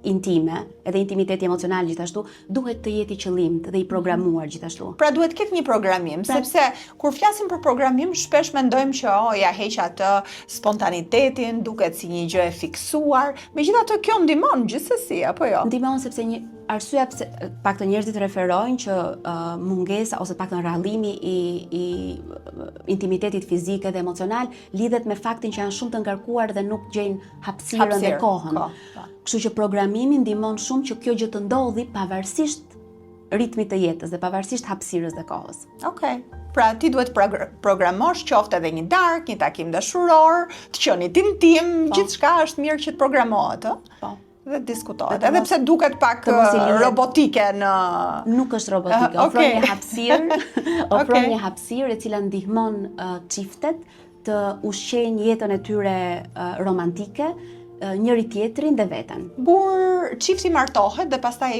intime, edhe intimiteti emocional gjithashtu, duhet të jetë i qëllimt dhe i programuar gjithashtu. Pra duhet ketë një programim, sepse kur flasim për programim, shpesh mendojmë që ja heq atë spontanitetin, duket si një gjë e fiksuar, megjithatë kjo ndihmon gjithsesi, apo jo? Ndihmon sepse arsyeja pse pak të njerëzit referojnë që mungesa ose pak të rrallimi i intimitetit fizik dhe emocional lidhet me faktin që janë shumë të ngarkuar dhe nuk gjejnë hapësirën dhe kohën. Kështu që programimi ndihmon shumë që kjo gjë të ndodhi pavarësisht ritmit të jetës dhe pavarësisht hapësirës dhe kohës. Okej. Pra ti duhet programosh qoftë edhe një darkë, një takim dashuror, të qenit intim, gjithçka është mirë që të programohet, ë? Po. Dhe diskutohet. Edhe pse duket pak robotike në... Nuk është robotike, ofron një hapësirë, ofron një hapësirë e cila ndihmon çiftet të ushqejnë jetën e tyre romantike, njëri tjetrin dhe veten. Çifti martohet dhe pastaj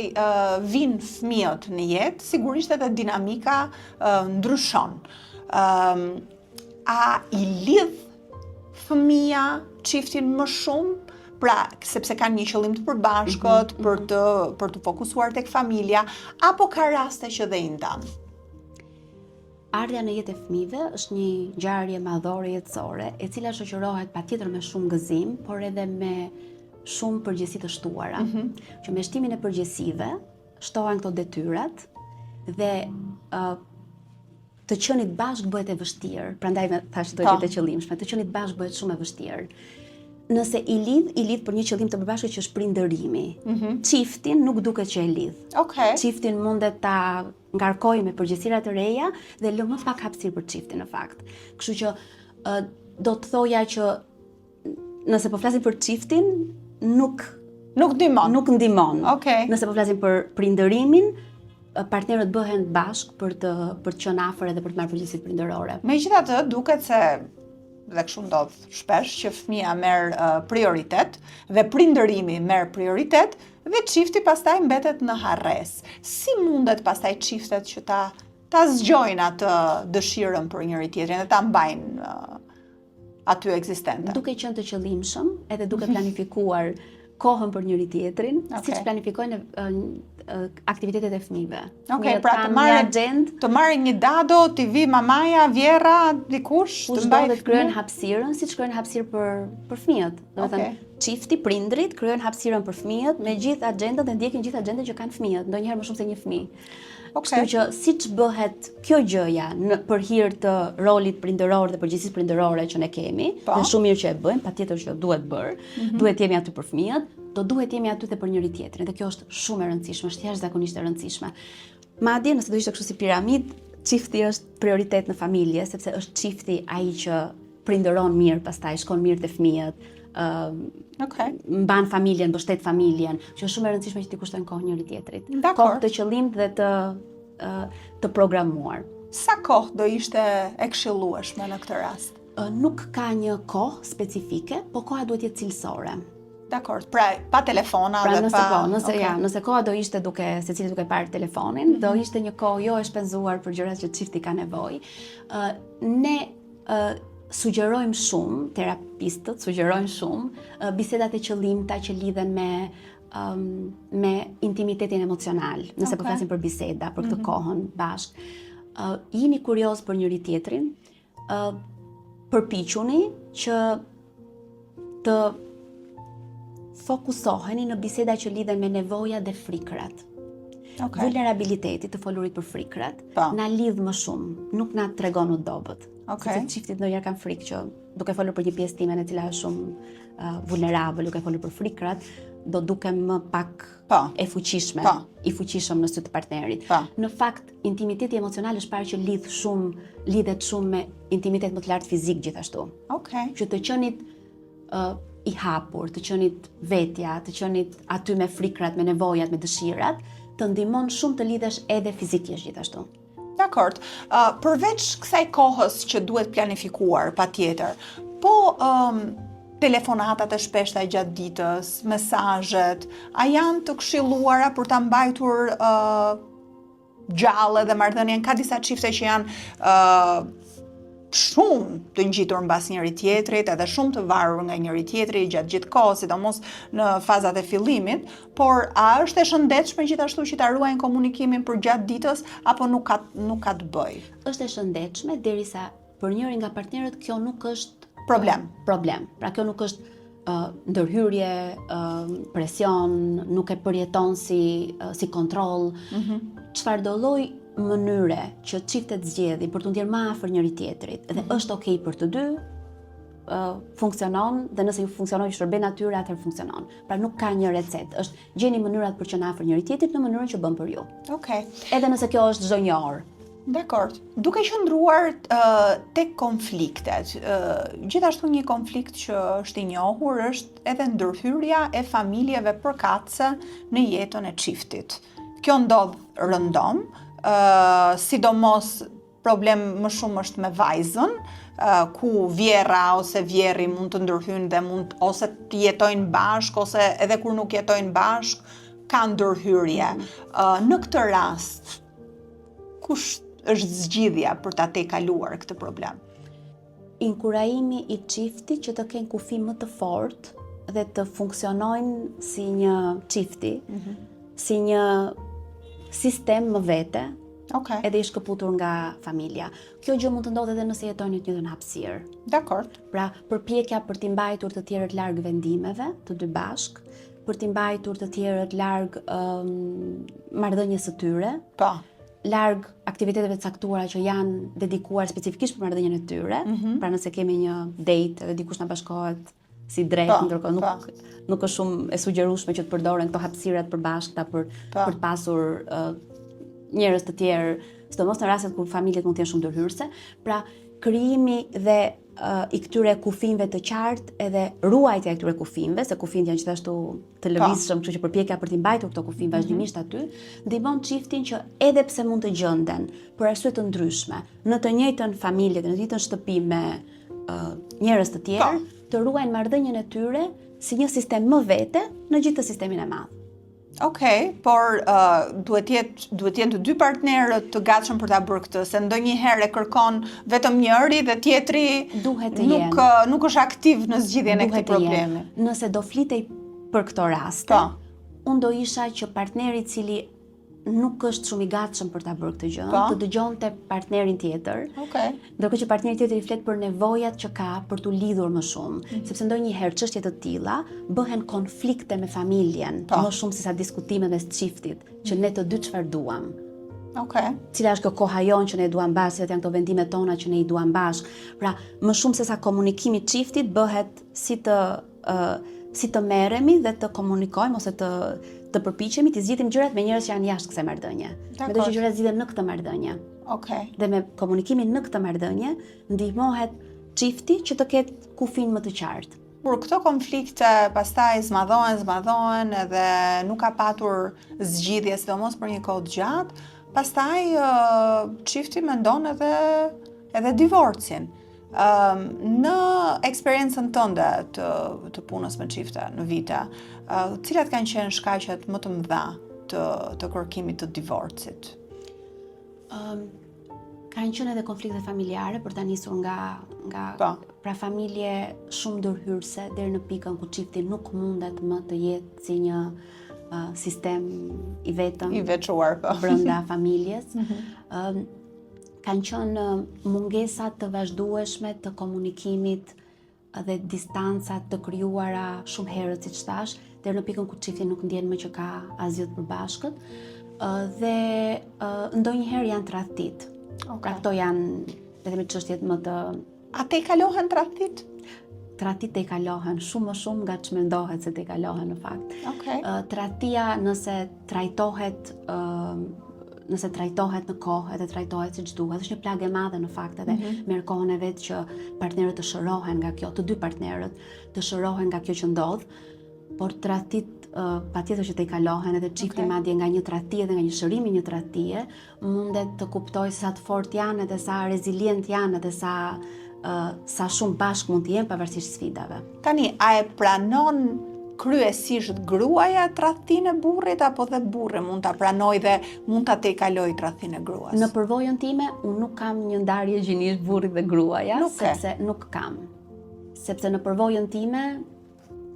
vinë fëmijët në jetë, sigurisht edhe dinamika ndryshon. A i lidh fëmia çiftin më shumë? Pra, sepse kanë një qëllim të përbashkët, për të fokusuar tek familja, apo ka raste që dhe i ndan? Ardha në jetë e fëmijëve është një ngjarje madhore jetësore, e cila shoqërohet patjetër me shumë gëzim, por edhe me shumë përgjegjësi të shtuara. Që me shtimin e përgjegjësive shtohen këto detyrat dhe të qenit bashkë bëhet e vështirë. Prandaj thashë do të jetë e qëllimshme, të qenit bashkë bëhet shumë e vështirë. Nëse i lidh për një qëllim të përbashkët që është prindërimi. Çiftin nuk duket që e lidh. Çiftin mundet ta ngarkojë me përgjegjësira të reja dhe lë më pak hapësirë për çiftin në fakt. Kështu që do të thoja që nëse po flasim për çiftin, nuk ndihmon. Nëse po flasim për prindërimin, partnerët bëhen bashkë për të qenë afër edhe për të marrë përgjegjësitë prindërore. Megjithatë, duket se dhe kështu ndodh shpesh që fëmia merr prioritet dhe prindërimi merr prioritet dhe çifti pastaj mbetet në harres. Si mundet pastaj çiftet që ta zgjojnë atë dëshirën për njëri tjetrin dhe ta mbajnë aty ekzistente? Duke qenë të qëllimshëm edhe duke planifikuar kohën për njëri tjetrin, siç planifikojnë aktivitetet e fëmijëve. Pra të marrin një dado, t'i vi mamaja, vjera, dikush, të mbajë të krijojnë hapësirën, siç krijojnë hapësirë për fëmijët. Domethënë, çifti, prindrit krijojnë hapësirën për fëmijët me gjithë agjendat dhe ndjekin gjithë agjendat që kanë fëmijët, ndonjëherë më shumë se një fëmijë. Kështu që siç bëhet kjo gjëja për hir të rolit prindëror dhe përgjegjësisë prindërore që ne kemi, dhe shumë mirë që e bëjmë, patjetër që duhet bërë, duhet jemi aty për fëmijët, do duhet jemi aty edhe për njëri tjetrin, dhe kjo është shumë e rëndësishme, është jashtëzakonisht e rëndësishme. Madje nëse do ishte kështu si piramid, çifti është prioritet në familje, sepse është çifti ai që prindëron mirë, pastaj shkon mirë te fëmijët, mban familjen, mbështet familjen, që është shumë e rëndësishme që t'i kushtojnë kohë njëri tjetrit. Kohë të qëllimt dhe të programuar. Sa kohë do ishte e këshillueshme në këtë rast? Nuk ka një kohë specifike, po koha duhet jetë cilësore. Dakor, pra pa telefona dhe pa... Nëse koha do ishte secili duke parë telefonin, do ishte një kohë jo e shpenzuar për gjërat që çifti ka nevojë. Ne sugjerojmë shumë, terapistët sugjerojnë shumë bisedat e qëllimta që lidhen me intimitetin emocional, nëse po flasim për biseda, për këtë kohën bashkë. Jini kurioz për njëri tjetrin, përpiquni që të fokusoheni në biseda që lidhen me nevojat dhe frikrat. Vulnerabiliteti, të folurit për frikrat, na lidh më shumë, nuk na tregon u dobët. Sepse çiftit ndonjëherë kanë frikë që duke folur për një pjesë time e cila është shumë vulnerabël, duke folur për frikrat, do dukem më pak e fuqishme, i fuqishëm në sy të partnerit. Në fakt, intimiteti emocional është parë që lidhet shumë me intimitet më të lartë fizik gjithashtu. Që të qenit i hapur, të qenit vetja, të qenit aty me frikrat, me nevojat, me dëshirat, të ndihmon shumë të lidhesh edhe fizikisht gjithashtu. Dakor. Përveç kësaj kohës që duhet planifikuar patjetër, po telefonatat e shpeshta gjatë ditës, mesazhet, a janë të këshilluara për ta mbajtur gjallë dhe marrëdhënien? Ka disa çifte që janë shumë të ngjitur mbas njëri tjetrit, edhe shumë të varur nga njëri tjetri gjatë gjithë kohës, sidomos në fazat e fillimit, por a është e shëndetshme gjithashtu që ta ruajnë komunikimin për gjatë ditës apo nuk ka të bëjë? Është e shëndetshme derisa për njërin nga partnerët kjo nuk është Problem. Pra kjo nuk është ndërhyrje, presion, nuk e përjeton si kontroll. Çfarë do lloj mënyre që çiftet zgjedhin për të ndjerë më afër njëri tjetrit dhe është okay për të dy, funksionon, dhe nëse ju funksionon ju shërben natyre, atëherë funksionon. Pra nuk ka një recetë, është gjeni mënyrat për që në afër njëri tjetrit në mënyrën që bën për ju. Okej. Edhe nëse kjo është çdo një orë. Dakor. Duke qëndruar tek konfliktet, gjithashtu një konflikt që është i njohur është edhe ndërhyrja e familjeve përkatëse në jetën e çiftit. Kjo ndodh rëndom, sidomos problem më shumë është me vajzën, ku vjera ose vjerri mund të ndërhyjnë dhe mund ose të jetojnë bashkë ose edhe kur nuk jetojnë bashkë ka ndërhyrje. Në këtë rast, kush është zgjidhja për ta tejkaluar këtë problem? Inkurajimi i çiftit që të kenë kufi më të fortë dhe të funksionojnë si një çifti, si një sistem më vete, edhe i shkëputur nga familja. Kjo gjë mund të ndodhë edhe nëse jetojnë në të njëjtën hapësirë. Dakor. Pra, përpjekja për t'i mbajtur të tjerët larg vendimeve, të dy bashk, për t'i mbajtur të tjerët larg marrëdhënies së tyre. Po. Larg aktiviteteve të caktuara që janë dedikuar specifikisht për marrëdhënien e tyre. Pra nëse kemi një date dhe dikush na bashkohet si drejt, ndërkohë nuk është shumë e sugjerueshme që të përdoren këto hapësirat përbashkëta për të pasur njerëz të tjerë, sidomos në rastet kur familjet mund të jenë shumë ndërhyrëse. Pra krijimi dhe i këtyre kufimëve të qartë edhe ruajtja e këtyre kufimëve, se kufimët janë gjithashtu të lëvizshëm, kështu që përpjekja për t'i mbajtur këto kufim vazhdimisht aty, ndihmon çiftin që edhe pse mund të gjenden për arsye të ndryshme në të njëjtën familje, në të njëjtën shtëpi me njerëz të tjerë, të ruajnë marrëdhënien e tyre si një sistem më vete në gjithë të sistemin e madh. Okej, por duhet jenë të dy partnerët të gatshëm për ta bërë këtë, se ndonjëherë e kërkon vetëm njëri dhe tjetri nuk është aktiv në zgjidhjen e këtij problemi. Nëse do flitej për këto raste, unë do isha që partneri i cili nuk është shumë i gatshëm për ta bërë këtë gjë, të dëgjonte partnerin tjetër. Ndërkohë që partneri tjetër i flet për nevojat që ka për t'u lidhur më shumë, sepse ndonjëherë çështje të tilla bëhen konflikte me familjen, më shumë se sa diskutime mes çiftit, që ne të dy çfarë duam. Cila është kjo koha jonë që ne duam bashkë, janë këto vendimet tona që ne i duam bashkë. Pra, më shumë se sa komunikimi i çiftit bëhet si të merremi dhe të komunikojmë ose të përpiqemi të zgjidhim gjërat me njerëz që janë jashtë kësaj marrëdhënie. Mendoj që gjërat zgjidhen në këtë marrëdhënie. Dhe me komunikimin në këtë marrëdhënie ndihmohet çifti që të ketë kufin më të qartë. Kur këto konflikte pastaj zmadhohen edhe nuk ka patur zgjidhje, sidomos për një kohë të gjatë, pastaj çifti mendon edhe divorcin. Në eksperiencën tënde të punës me çifte në vite, cilat kanë qenë shkaqet më të mëdha të kërkimit të divorcit? Kanë qenë edhe konflikte familjare, për ta nisur nga pra familje shumë ndërhyrëse deri në pikën ku çifti nuk mundet më të jetë si një sistem i vetëm, i veçuar brenda familjes. Kanë qenë mungesat të vazhdueshme të komunikimit dhe distancat të krijuara shumë herët, siç thash, deri në pikën ku çifti nuk ndjen më që ka asgjë të përbashkët, dhe ndonjëherë janë tradhtit. Pra këto janë edhe me çështjet më të... A tejkalohen tradhtit? Tradhtit tejkalohen shumë më shumë nga ç'mendohet se tejkalohen në fakt. Tradhtia nëse trajtohet në kohë edhe trajtohet siç duhet, është një plagë e madhe në fakt, edhe merr kohën e vet që partnerët të shërohen nga kjo, të dy partnerët të shërohen nga kjo që ndodh, por tradhtit patjetër që tejkalohen, edhe çifti madje nga një tradhtie dhe nga një shërim i një tradhtie mundet të kuptojë sa të fortë janë edhe sa rezilient janë edhe sa shumë bashkë mund të jenë pavarësisht sfidave. Tani, a e pranon kryesisht gruaja tradhtinë e burrit apo dhe burri mund ta pranoj dhe mund ta tejkaloj tradhtinë e gruas? Në përvojën time, unë nuk kam një ndarje gjinisht burrit dhe gruaja, sepse nuk kam. Sepse në përvojën time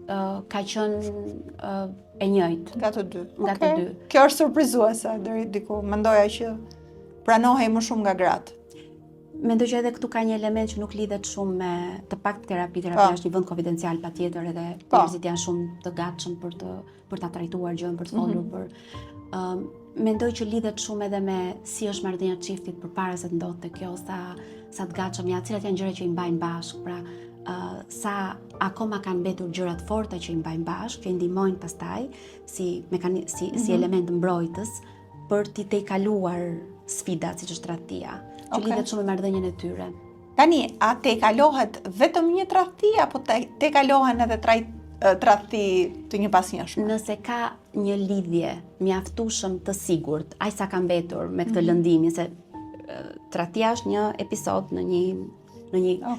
ka qenë e njëjtë. Nga të dy. Nga të dy. Kjo është surprizuese deri diku. Mendoja që pranohej më shumë nga gratë. Mendoj që edhe këtu ka një element që nuk lidhet shumë me të pak terapia është një vend konfidencial patjetër edhe njerëzit janë shumë të gatshëm për ta trajtuar gjën, për të folur për mendoj që lidhet shumë edhe me si është marrëdhënia e çiftit përpara se të ndodhte kjo, sa të gatshëm janë, cilat janë gjërat që i mbajnë bashkë, pra sa akoma kanë mbetur gjërat forta që i mbajnë bashkë, që i ndihmojnë pastaj si element mbrojtës për t'i tejkaluar sfidat siç është tradhtia. Që lidhet shumë me marrëdhënien e tyre. Tani, a tejkalohet vetëm një tradhti apo tejkalohen edhe tradhti të një pasnjëshme? Nëse ka një lidhje mjaftueshëm të sigurt, aq sa ka mbetur me këtë lëndimin, se tradhtia është një episod në një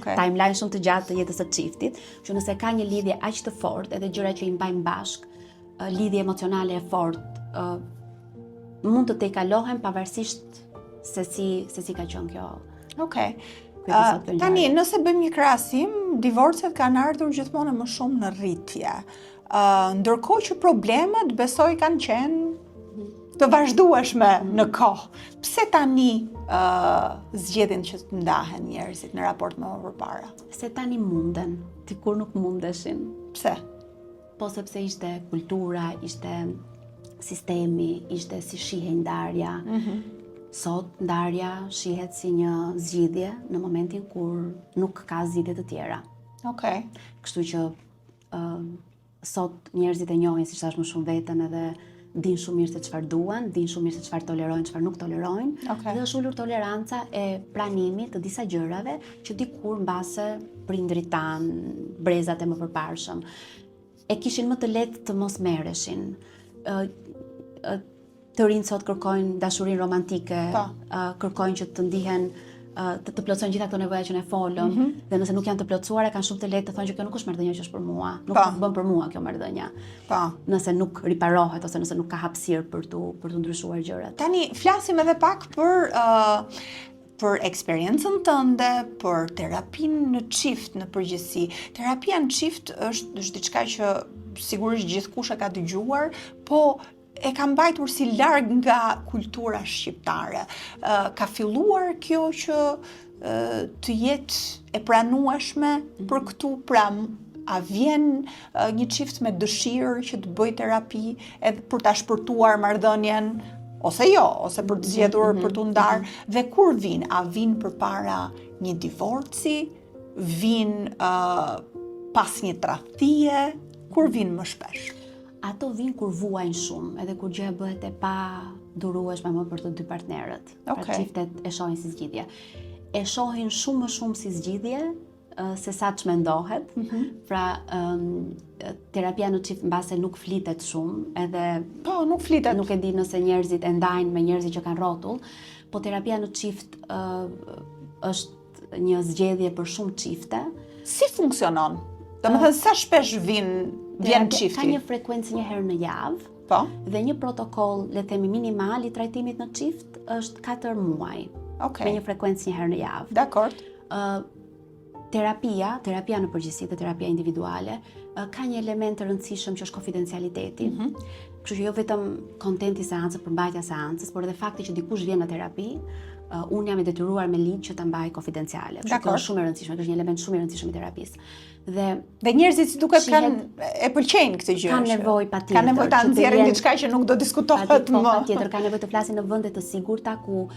timeline shumë të gjatë të jetës së çiftit, që nëse ka një lidhje aq të fortë, edhe gjëra që i mbajnë bashkë, lidhje emocionale e fortë, mund të tejkalohen pavarësisht se si ka qenë kjo. Tani, nëse bëjmë një krahasim, divorcet kanë ardhur gjithmonë më shumë në rritje. Ndërkohë që problemet besoj kanë qenë të vazhdueshme në kohë. Pse tani zgjedhin që të ndahen njerëzit në raport me më përpara? Se tani munden, dikur nuk mundeshin. Pse? Po sepse ishte kultura, ishte sistemi, ishte si shihej ndarja. Sot ndarja shihet si një zgjidhje në momentin kur nuk ka zgjidhje të tjera. Kështu që sot njerëzit e njohin, siç thash, më shumë veten edhe din shumë mirë se çfarë duan, din shumë mirë se çfarë tolerojnë, çfarë nuk tolerojnë. Dhe është ulur toleranca e pranimit të disa gjërave që dikur mbase prindrit tan, brezat e mëpërparshëm e kishin më të lehtë të mos merreshin. Të rinjt sot kërkojnë dashurinë romantike, kërkojnë që të ndihen, të plotësojnë gjitha këto nevoja që ne folëm, dhe nëse nuk janë të plotësuara, kanë shumë të lehtë të thonë që kjo nuk është marrëdhënia që është për mua, nuk bën për mua kjo marrëdhënia. Nëse nuk riparohet ose nëse nuk ka hapësirë për të ndryshuar gjërat. Tani flasim edhe pak për eksperiencën tënde, për terapinë në çift në përgjithësi. Terapia në çift është diçka që sigurisht gjithkush e ka dëgjuar, po e ka mbajtur si larg nga kultura shqiptare. Ka filluar kjo që të jetë e pranueshme për këtu, pra a vjen një çift me dëshirë që të bëjë terapi edhe për ta shpërtuar marrëdhënien, ose jo, ose për të zgjedhur për të ndarë, dhe kur vin? A vin përpara një divorci? Vin pas një tradhtie? Kur vin më shpesh? Ato vinë kur vuajnë shumë, edhe kur gjëja bëhet e pa durueshme më për të dy partnerët. Pra çiftet e shohin si zgjidhje. E shohin shumë më shumë si zgjidhje se sa ç'mendohet. Pra terapia në çift mbase nuk flitet shumë, edhe nuk flitet. Nuk e di nëse njerëzit e ndajnë me njerëzit që kanë rrotull, po terapia në çift është një zgjedhje për shumë çifte. Si funksionon? Domethënë sa shpesh vjen çifti? Ka një frekuencë një herë në javë. Dhe një protokoll, le të themi minimal i trajtimit në çift është 4 muaj. Me një frekuencë një herë në javë. Dakord. Terapia në përgjithësi dhe terapia individuale ka një element të rëndësishëm që është konfidencialiteti. Kështu që jo vetëm kontenti i seancës, përmbajtja e seancës, por edhe fakti që dikush vjen në terapi, unë jam e detyruar me ligj që ta mbaj konfidenciale. Kështu që është shumë e rëndësishme, është një element shumë i rëndësishëm i terapisë. Dhe njerëzit si duket e pëlqejnë këtë gjë. Kanë nevojë patjetër. Kanë nevojë ta nxjerrin diçka që nuk do diskutohet më. Patjetër kanë nevojë të flasin në vende të sigurta ku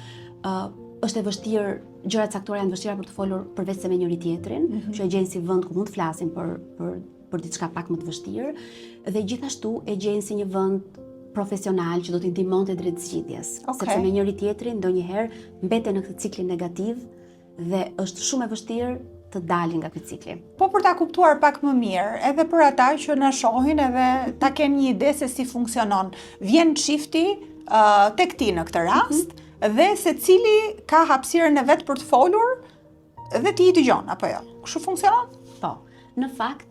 është e vështirë, gjërat caktore janë vështira për të folur përveç se me njëri tjetrin, që e gjejnë si vend ku mund të flasin për diçka pak më të vështirë, dhe gjithashtu e gjejnë si një vend profesional që do t'i ndihmonte drejt zgjidhjes. Sepse me njëri tjetrin ndonjëherë mbeten në këtë ciklin negativ dhe është shumë e vështirë të dalin nga ky cikli. Po për ta kuptuar pak më mirë, edhe për ata që na shohin edhe ta kenë një ide se si funksionon, vjen çifti tek ti në këtë rast, dhe secili ka hapësirën e vet për të folur dhe ti I dëgjon apo jo. Kështu funksionon? Po. Në fakt,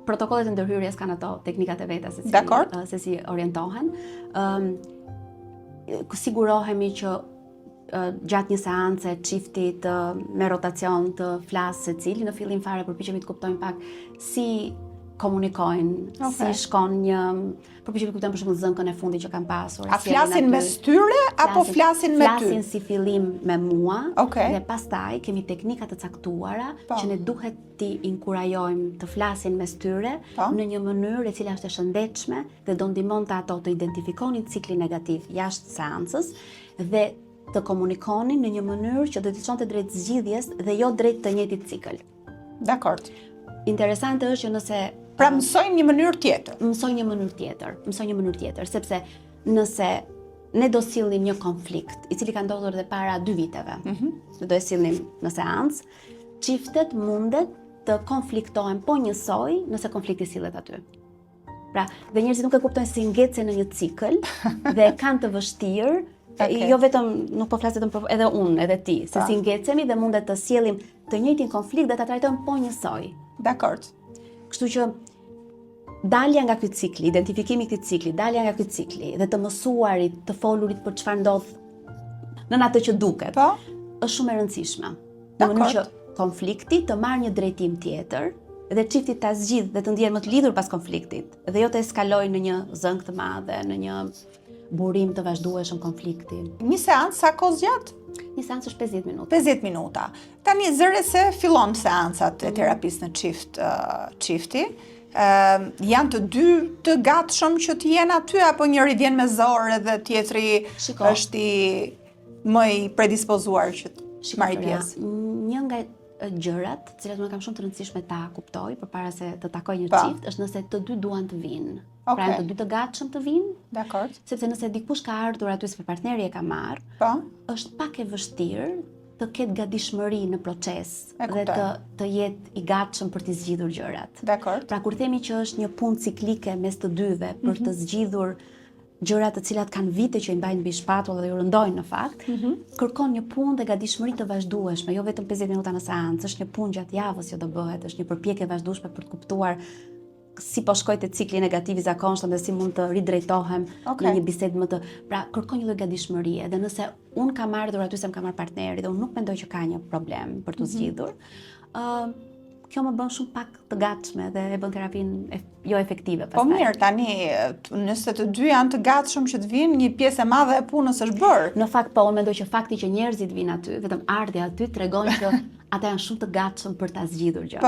protokollet e ndërhyrjes kanë ato teknikat e veta se si orientohen. Sigurohemi që gjatë një seance çifti me rotacion të flasë secili, në fillim fare përpiqemi të kuptojmë pak si komunikojnë, si shkon përpiqemi të kuptojmë për shembull zënkën e fundit që kanë pasur. A flasin mes tyre apo flasin me ty? Flasin si fillim me mua, dhe pastaj kemi teknika të caktuara që ne duhet t'i inkurajojmë të flasin mes tyre në një mënyrë e cila është e shëndetshme dhe do ndihmonte ato të identifikonin ciklin negativ jashtë seancës dhe të komunikonin në një mënyrë që do t'i çonte drejt zgjidhjes dhe jo drejt të njëjtit cikël. Dakor. Interesante është që nëse pra mësojnë një mënyrë tjetër. Mësojnë një mënyrë tjetër, sepse nëse ne do sillim një konflikt, i cili ka ndodhur edhe para 2 viteve. Do e sillim në seancë, çiftet mundet të konfliktohen po njësoj nëse konflikti sillet aty. Pra, dhe njerëzit nuk e kuptojnë si ngecen në një cikël dhe kanë të vështirë. Jo vetëm, nuk po flas vetëm edhe unë, edhe ti, se si ngecemi dhe mundet të sjellim të njëjtin konflikt dhe ta trajtojmë po njësoj. Dakor. Kështu që dalja nga ky cikli, identifikimi i këtij cikli, dalja nga ky cikli dhe të mësuarit, të folurit për çfarë ndodh në atë që duket, është shumë e rëndësishme. Në mënyrë që konflikti të marrë një drejtim tjetër dhe çifti ta zgjidh dhe të ndjen më të lidhur pas konfliktit dhe jo të eskalojë në një zënk të madh, në një burim të vazhdueshëm konflikti. Një seancë sa kohë zgjat? Një seancë është 50 minuta. 50 minuta. Tani zëre se fillon seancat e terapisë në çifti. Janë të dy të gatshëm që të jenë aty apo njëri vjen me zor edhe tjetri është më i predispozuar që të marrë pjesë? Një nga gjërat, të cilat unë kam shumë të rëndësishme ta kuptoj përpara se të takoj një çift, është nëse të dy duan të vinë. Pra të dy të gatshëm të vinë. Dakor. Sepse nëse dikush ka ardhur aty se partneri e ka marr, është pak e vështirë të ketë gatishmëri në proces dhe të jetë i gatshëm për të zgjidhur gjërat. Dakor. Pra kur themi që është një punë ciklike mes të dyve për të zgjidhur gjërat të cilat kanë vite që i mbajnë mbi shpatull dhe ju rëndojnë në fakt, kërkon një punë dhe gatishmëri të vazhdueshme, jo vetëm 50 minuta në seancë, është një punë gjatë javës që do bëhet, është një përpjekje vazhdueshme për të kuptuar si po shkoj te cikli negativ i zakonshëm dhe si mund të ridrejtohem në një bisedë më të... Pra, kërkon një lloj gatishmërie dhe nëse unë kam ardhur aty se më ka marrë partneri dhe unë nuk mendoj që ka një problem për të zgjidhur, kjo më bën shumë pak të gatshme dhe e bën terapinë jo efektive pastaj. Po mirë, tani nëse të dy janë të gatshëm që të vinë, një pjesë e madhe e punës është bërë. Në fakt po, unë mendoj që fakti që njerëzit vinë aty, vetëm ardha aty tregon që ata janë shumë të gatshëm për ta zgjidhur gjën.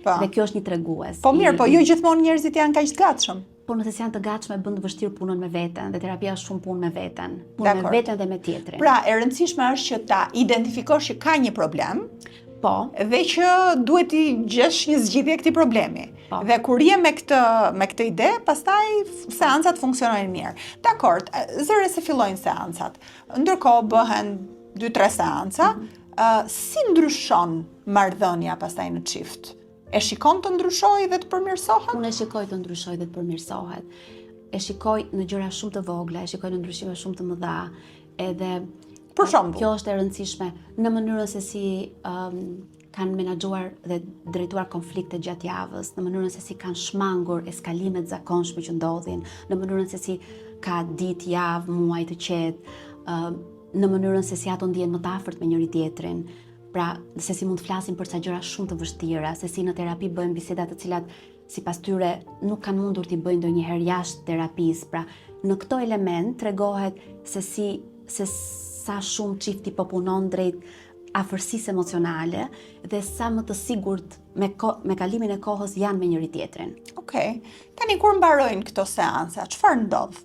Po. Dhe kjo është një tregues. Po mirë, po jo gjithmonë njerëzit janë kaq të gatshëm. Po nëse janë të gatshme bën të vështirë punën me veten dhe terapia është shumë punë me veten. Punë me veten dhe me tjetrin. Pra, e rëndësishme është që ta identifikosh që ka një problem. Po. Dhe që duhet t'i gjesh një zgjidhje këtij problemi. Dhe kur je me këtë ide, pastaj seancat funksionojnë mirë. Dakor, zëre se fillojnë seancat. Ndërkohë bëhen 2-3 seanca, si ndryshon marrëdhënia pastaj në çift? E shikon të ndryshojë dhe të përmirësohet? Unë e shikoj të ndryshojë dhe të përmirësohet. E shikoj në gjëra shumë të vogla, e shikoj në ndryshime shumë të mëdha, edhe për shembull, kjo është e rëndësishme në mënyrën se si kanë menaxhuar dhe drejtuar konflikte gjatë javës, në mënyrën se si kanë shmangur eskalimet zakonshme që ndodhin, në mënyrën se si ka ditë, javë, muaj të qetë, në mënyrën se si ato ndjehen më të afërt me njëri tjetrin. Pra, se si mund të flasin për ca gjëra shumë të vështira, se si në terapi bëjmë biseda të cilat sipas tyre nuk kanë mundur t'i bëjnë ndonjëherë jashtë terapisë. Pra, në këto element tregohet se sa shumë çifti po punon drejt afërsisë emocionale dhe sa më të sigurt me kalimin e kohës janë me njëri tjetrin. Okej. Tani kur mbarojnë këto seanca, çfarë ndodh?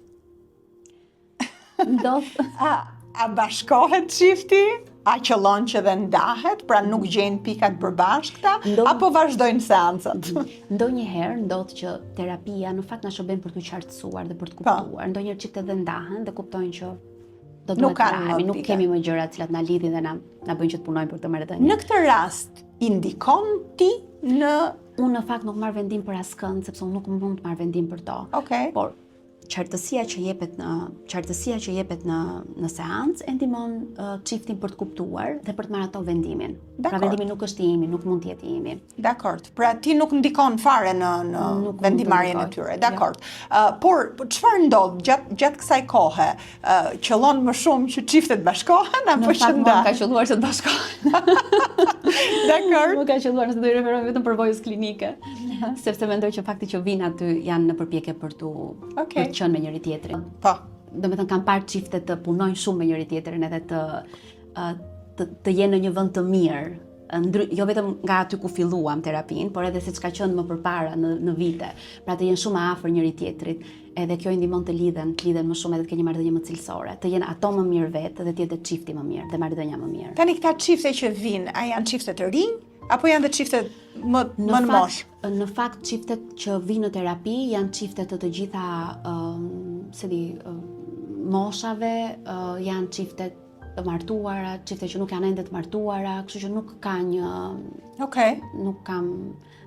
A bashkohet çifti? A qëllon që dhe ndahet, pra nuk gjejnë pikat përbashkëta, apo vazhdojnë seancat? Ndonjëherë ndodh që terapia në fakt na shërben për t'u qartësuar dhe për të kuptuar. Ndonjëherë çiftet edhe ndahen dhe kuptojnë që do duhet të rahemi, nuk kemi më gjëra të cilat na lidhin dhe na bëjnë që të punojmë për këtë marrëdhënie. Në këtë rast, indikon ti në... Unë në fakt nuk marr vendim për askënd, sepse unë nuk mund të marr vendim për to. Okej. Por qartësia që jepet në seancë e ndihmon çiftin për të kuptuar dhe për të marrë ato vendimin. Pra vendimi nuk është i imi, nuk mund të jetë i imi. Dakord. Pra ti nuk ndikon fare në vendimarrjen e tyre. Dakord. Por çfarë ndodh gjatë kësaj kohe? Qëllon më shumë që çiftet bashkohen apo që Në fakt, ka qelluar se të bashkohen. Dakord. Më ka qelluar se do i referohem vetëm përvojës klinike, sepse mendoj që fakti që vinë aty janë në përpjekje për të qenë me njëri tjetrin. Po. Domethënë kam parë çifte të punojnë shumë me njëri tjetrin edhe të jenë në një vend të mirë. Jo vetëm nga aty ku filluam terapin, por edhe siç ka qenë më përpara në vite. Pra të jenë shumë afër njëri tjetrit, edhe kjo i ndihmon të lidhen më shumë edhe të kenë një marrëdhënie më cilësore, të jenë ato më mirë vetë dhe të jetë çifti më mirë dhe marrëdhënia më mirë. Tani këta çifte që vinë, a janë çifte të rinj apo janë dhe çifte më në moshë? Në fakt çiftet që vinë në terapi janë çifte të gjitha moshave, janë çifte të martuara, çifte që nuk janë ende të martuara, kështu që nuk ka një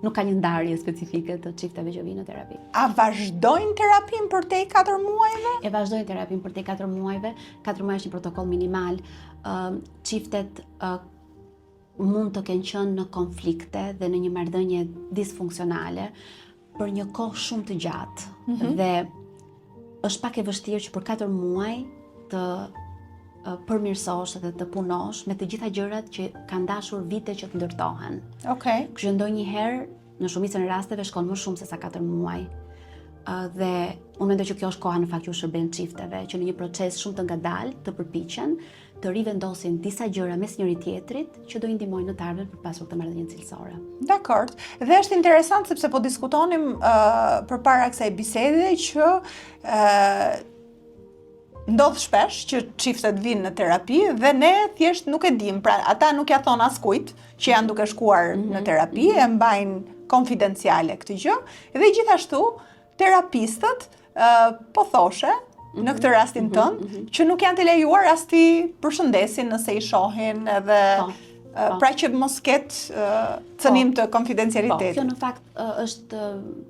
nuk ka një ndarje specifike të çifteve që vinë në terapi. A vazhdojnë terapin përtej 4 muajve? E vazhdojnë terapin përtej 4 muajve. 4 muaj është një protokoll minimal. Çiftet mund të kenë qenë në konflikte dhe në një marrëdhënie disfunksionale për një kohë shumë të gjatë. Dhe është pak e vështirë që për 4 muaj të përmirësosh dhe të punosh me të gjitha gjërat që kanë dashur vite që të ndërtohen. Kështu ndonjëherë në shumicën e rasteve shkon më shumë se sa 4 muaj. Dhe unë mendoj që kjo është koha në fakt që u shërben çifteve, që në një proces shumë të ngadalë të përpiqen të rivendosin disa gjëra mes njëri tjetrit që do i ndihmojnë në të ardhmen për pasur të marrëdhënie cilësore. Dakord. Dhe është interesant sepse po diskutonim përpara kësaj bisede që ndodh shpesh që çiftet vinë në terapi dhe ne thjesht nuk e dim, pra ata nuk ja thon askujt që janë duke shkuar në terapi, e mbajnë konfidenciale këtë gjë, dhe gjithashtu terapistët po thoshe në këtë rastin tënd që nuk janë të lejuar as ti përshëndesin nëse i shohin edhe pra që mos ketë cënim të konfidencialitetit. Kjo në fakt është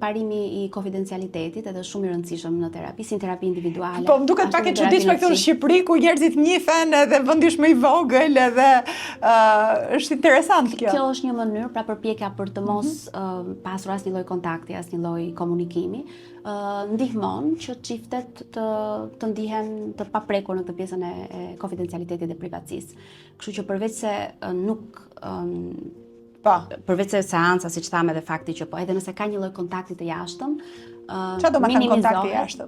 parimi i konfidencialitetit edhe shumë i rëndësishëm në terapi, si në terapi individuale. Po, më duket pak e çuditshme këtu në Shqipëri ku njerëzit njihen edhe vendi është më i vogël edhe është interesant kjo. Kjo është një mënyrë, pra përpjekja për të mos pasur asnjë lloj kontakti, asnjë lloj komunikimi, ndihmon që çiftet të ndihen të paprekur në këtë pjesën e konfidencialitetit dhe privatësisë. Kështu që përveç se përveç se seanca, siç thamë, edhe fakti që edhe nëse ka një lloj kontakti të jashtëm, çfarë do të thënë kontakti i jashtëm?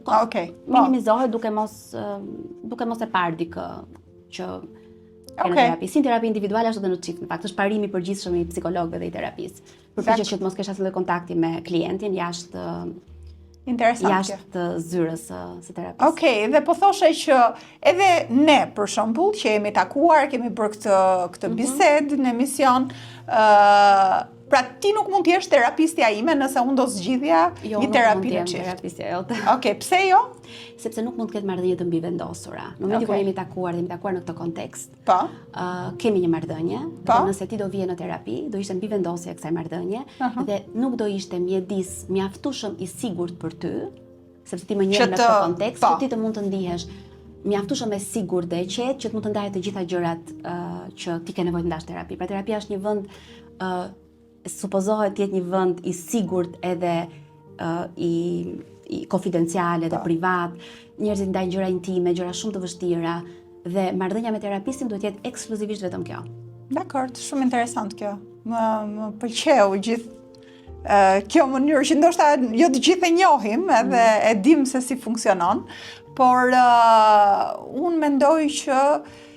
Minimizohet duke mos e parë dikë që në terapi. Si në terapi individuale ashtu edhe në çift, në fakt është parimi i përgjithshëm i psikologëve dhe i terapisë. Përpiqet që të mos kesh asnjë lloj kontakti me klientin jashtë zyrës së terapisë. Okej, dhe po thoshe që edhe ne, për shembull, që jemi takuar, kemi bërë këtë bisedë në emision, pra ti nuk mund t'jesh terapistja ime nëse unë do zgjidhja një terapi në çift. Terapistja jote. Okej, pse jo? Sepse nuk mund të ketë marrëdhënie të mbivendosura. Në momentin kur jemi takuar në këtë kontekst, kemi një marrëdhënie, dhe nëse ti do vije në terapi, do ishte mbivendosja e kësaj marrëdhënie dhe nuk do ishte mjedis mjaftueshëm i sigurt për ty, sepse ti më njeh në këtë kontekst, që ti të mund të ndihesh mjaftueshëm e sigurt dhe e qetë që të mund të ndahet të gjitha gjërat që ti ke nevojë të ndash terapi. Pra terapia është një vend supozohet të jetë një vend i sigurt edhe i konfidencial edhe privat, njerëzit ndajnë gjëra intime, gjëra shumë të vështira dhe marrëdhënia me terapistin duhet të jetë ekskluzivisht vetëm kjo. Dakor, shumë interesant kjo. Më pëlqeu gjithë kjo mënyrë që ndoshta jo të gjithë e njohim edhe e dim se si funksionon, por unë mendoj që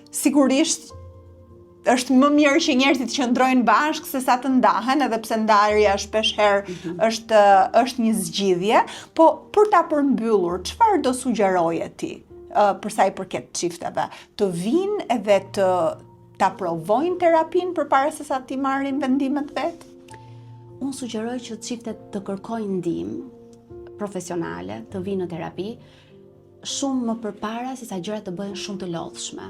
sigurisht është më mirë që njerëzit qëndrojnë bashkë se sa të ndahen, edhe pse ndarja shpeshherë është një zgjidhje, po për ta përmbyllur, çfarë do sugjeroje ti për sa i përket çifteve? Të vinë edhe ta provojnë terapin përpara se sa ti marrin vendimet vet? Unë sugjeroj që çiftet të kërkojnë ndihmë profesionale, të vinë në terapi shumë më përpara se sa gjërat të bëhen shumë të lodhshme.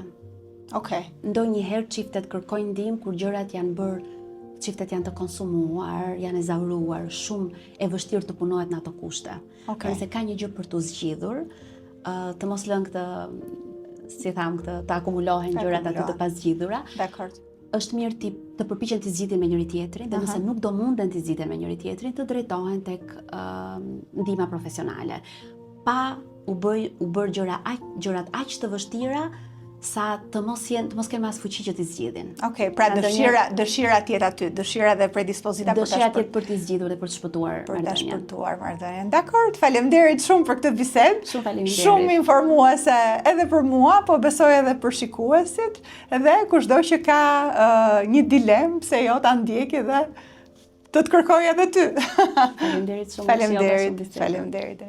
Ndonjëherë çiftet kërkojnë ndihmë kur gjërat janë bërë çiftet janë të konsumuar, janë e zauruar, shumë e vështirë të punohet në ato kushte. Okay. Nëse ka një gjë për të zgjidhur, të mos lënë këtë, si tham, këtë të akumulohen gjërat aty të pazgjidhura. Dakord. Është mirë të përpiqen të zgjidhin me njëri tjetrin, dhe nëse nuk do munden të zgjidhen me njëri tjetrin, të drejtohen tek ndihma profesionale. Pa u bërë gjërat aq të vështira sa të mos kenë as fuqi që të zgjidhin. Okej, pra dëshira tjetë aty, dëshira dhe predispozita për të zgjidhur dhe për të shpëtuar marrëdhënien. Për të shpëtuar marrëdhënien. Dakord, faleminderit shumë për këtë bisedë. Shumë faleminderit. Shumë informuese edhe për mua, po besoj edhe për shikuesit, edhe kushdo që ka një dilemë, pse jo ta ndjeki dhe të kërkoj edhe ty. Faleminderit shumë. Faleminderit.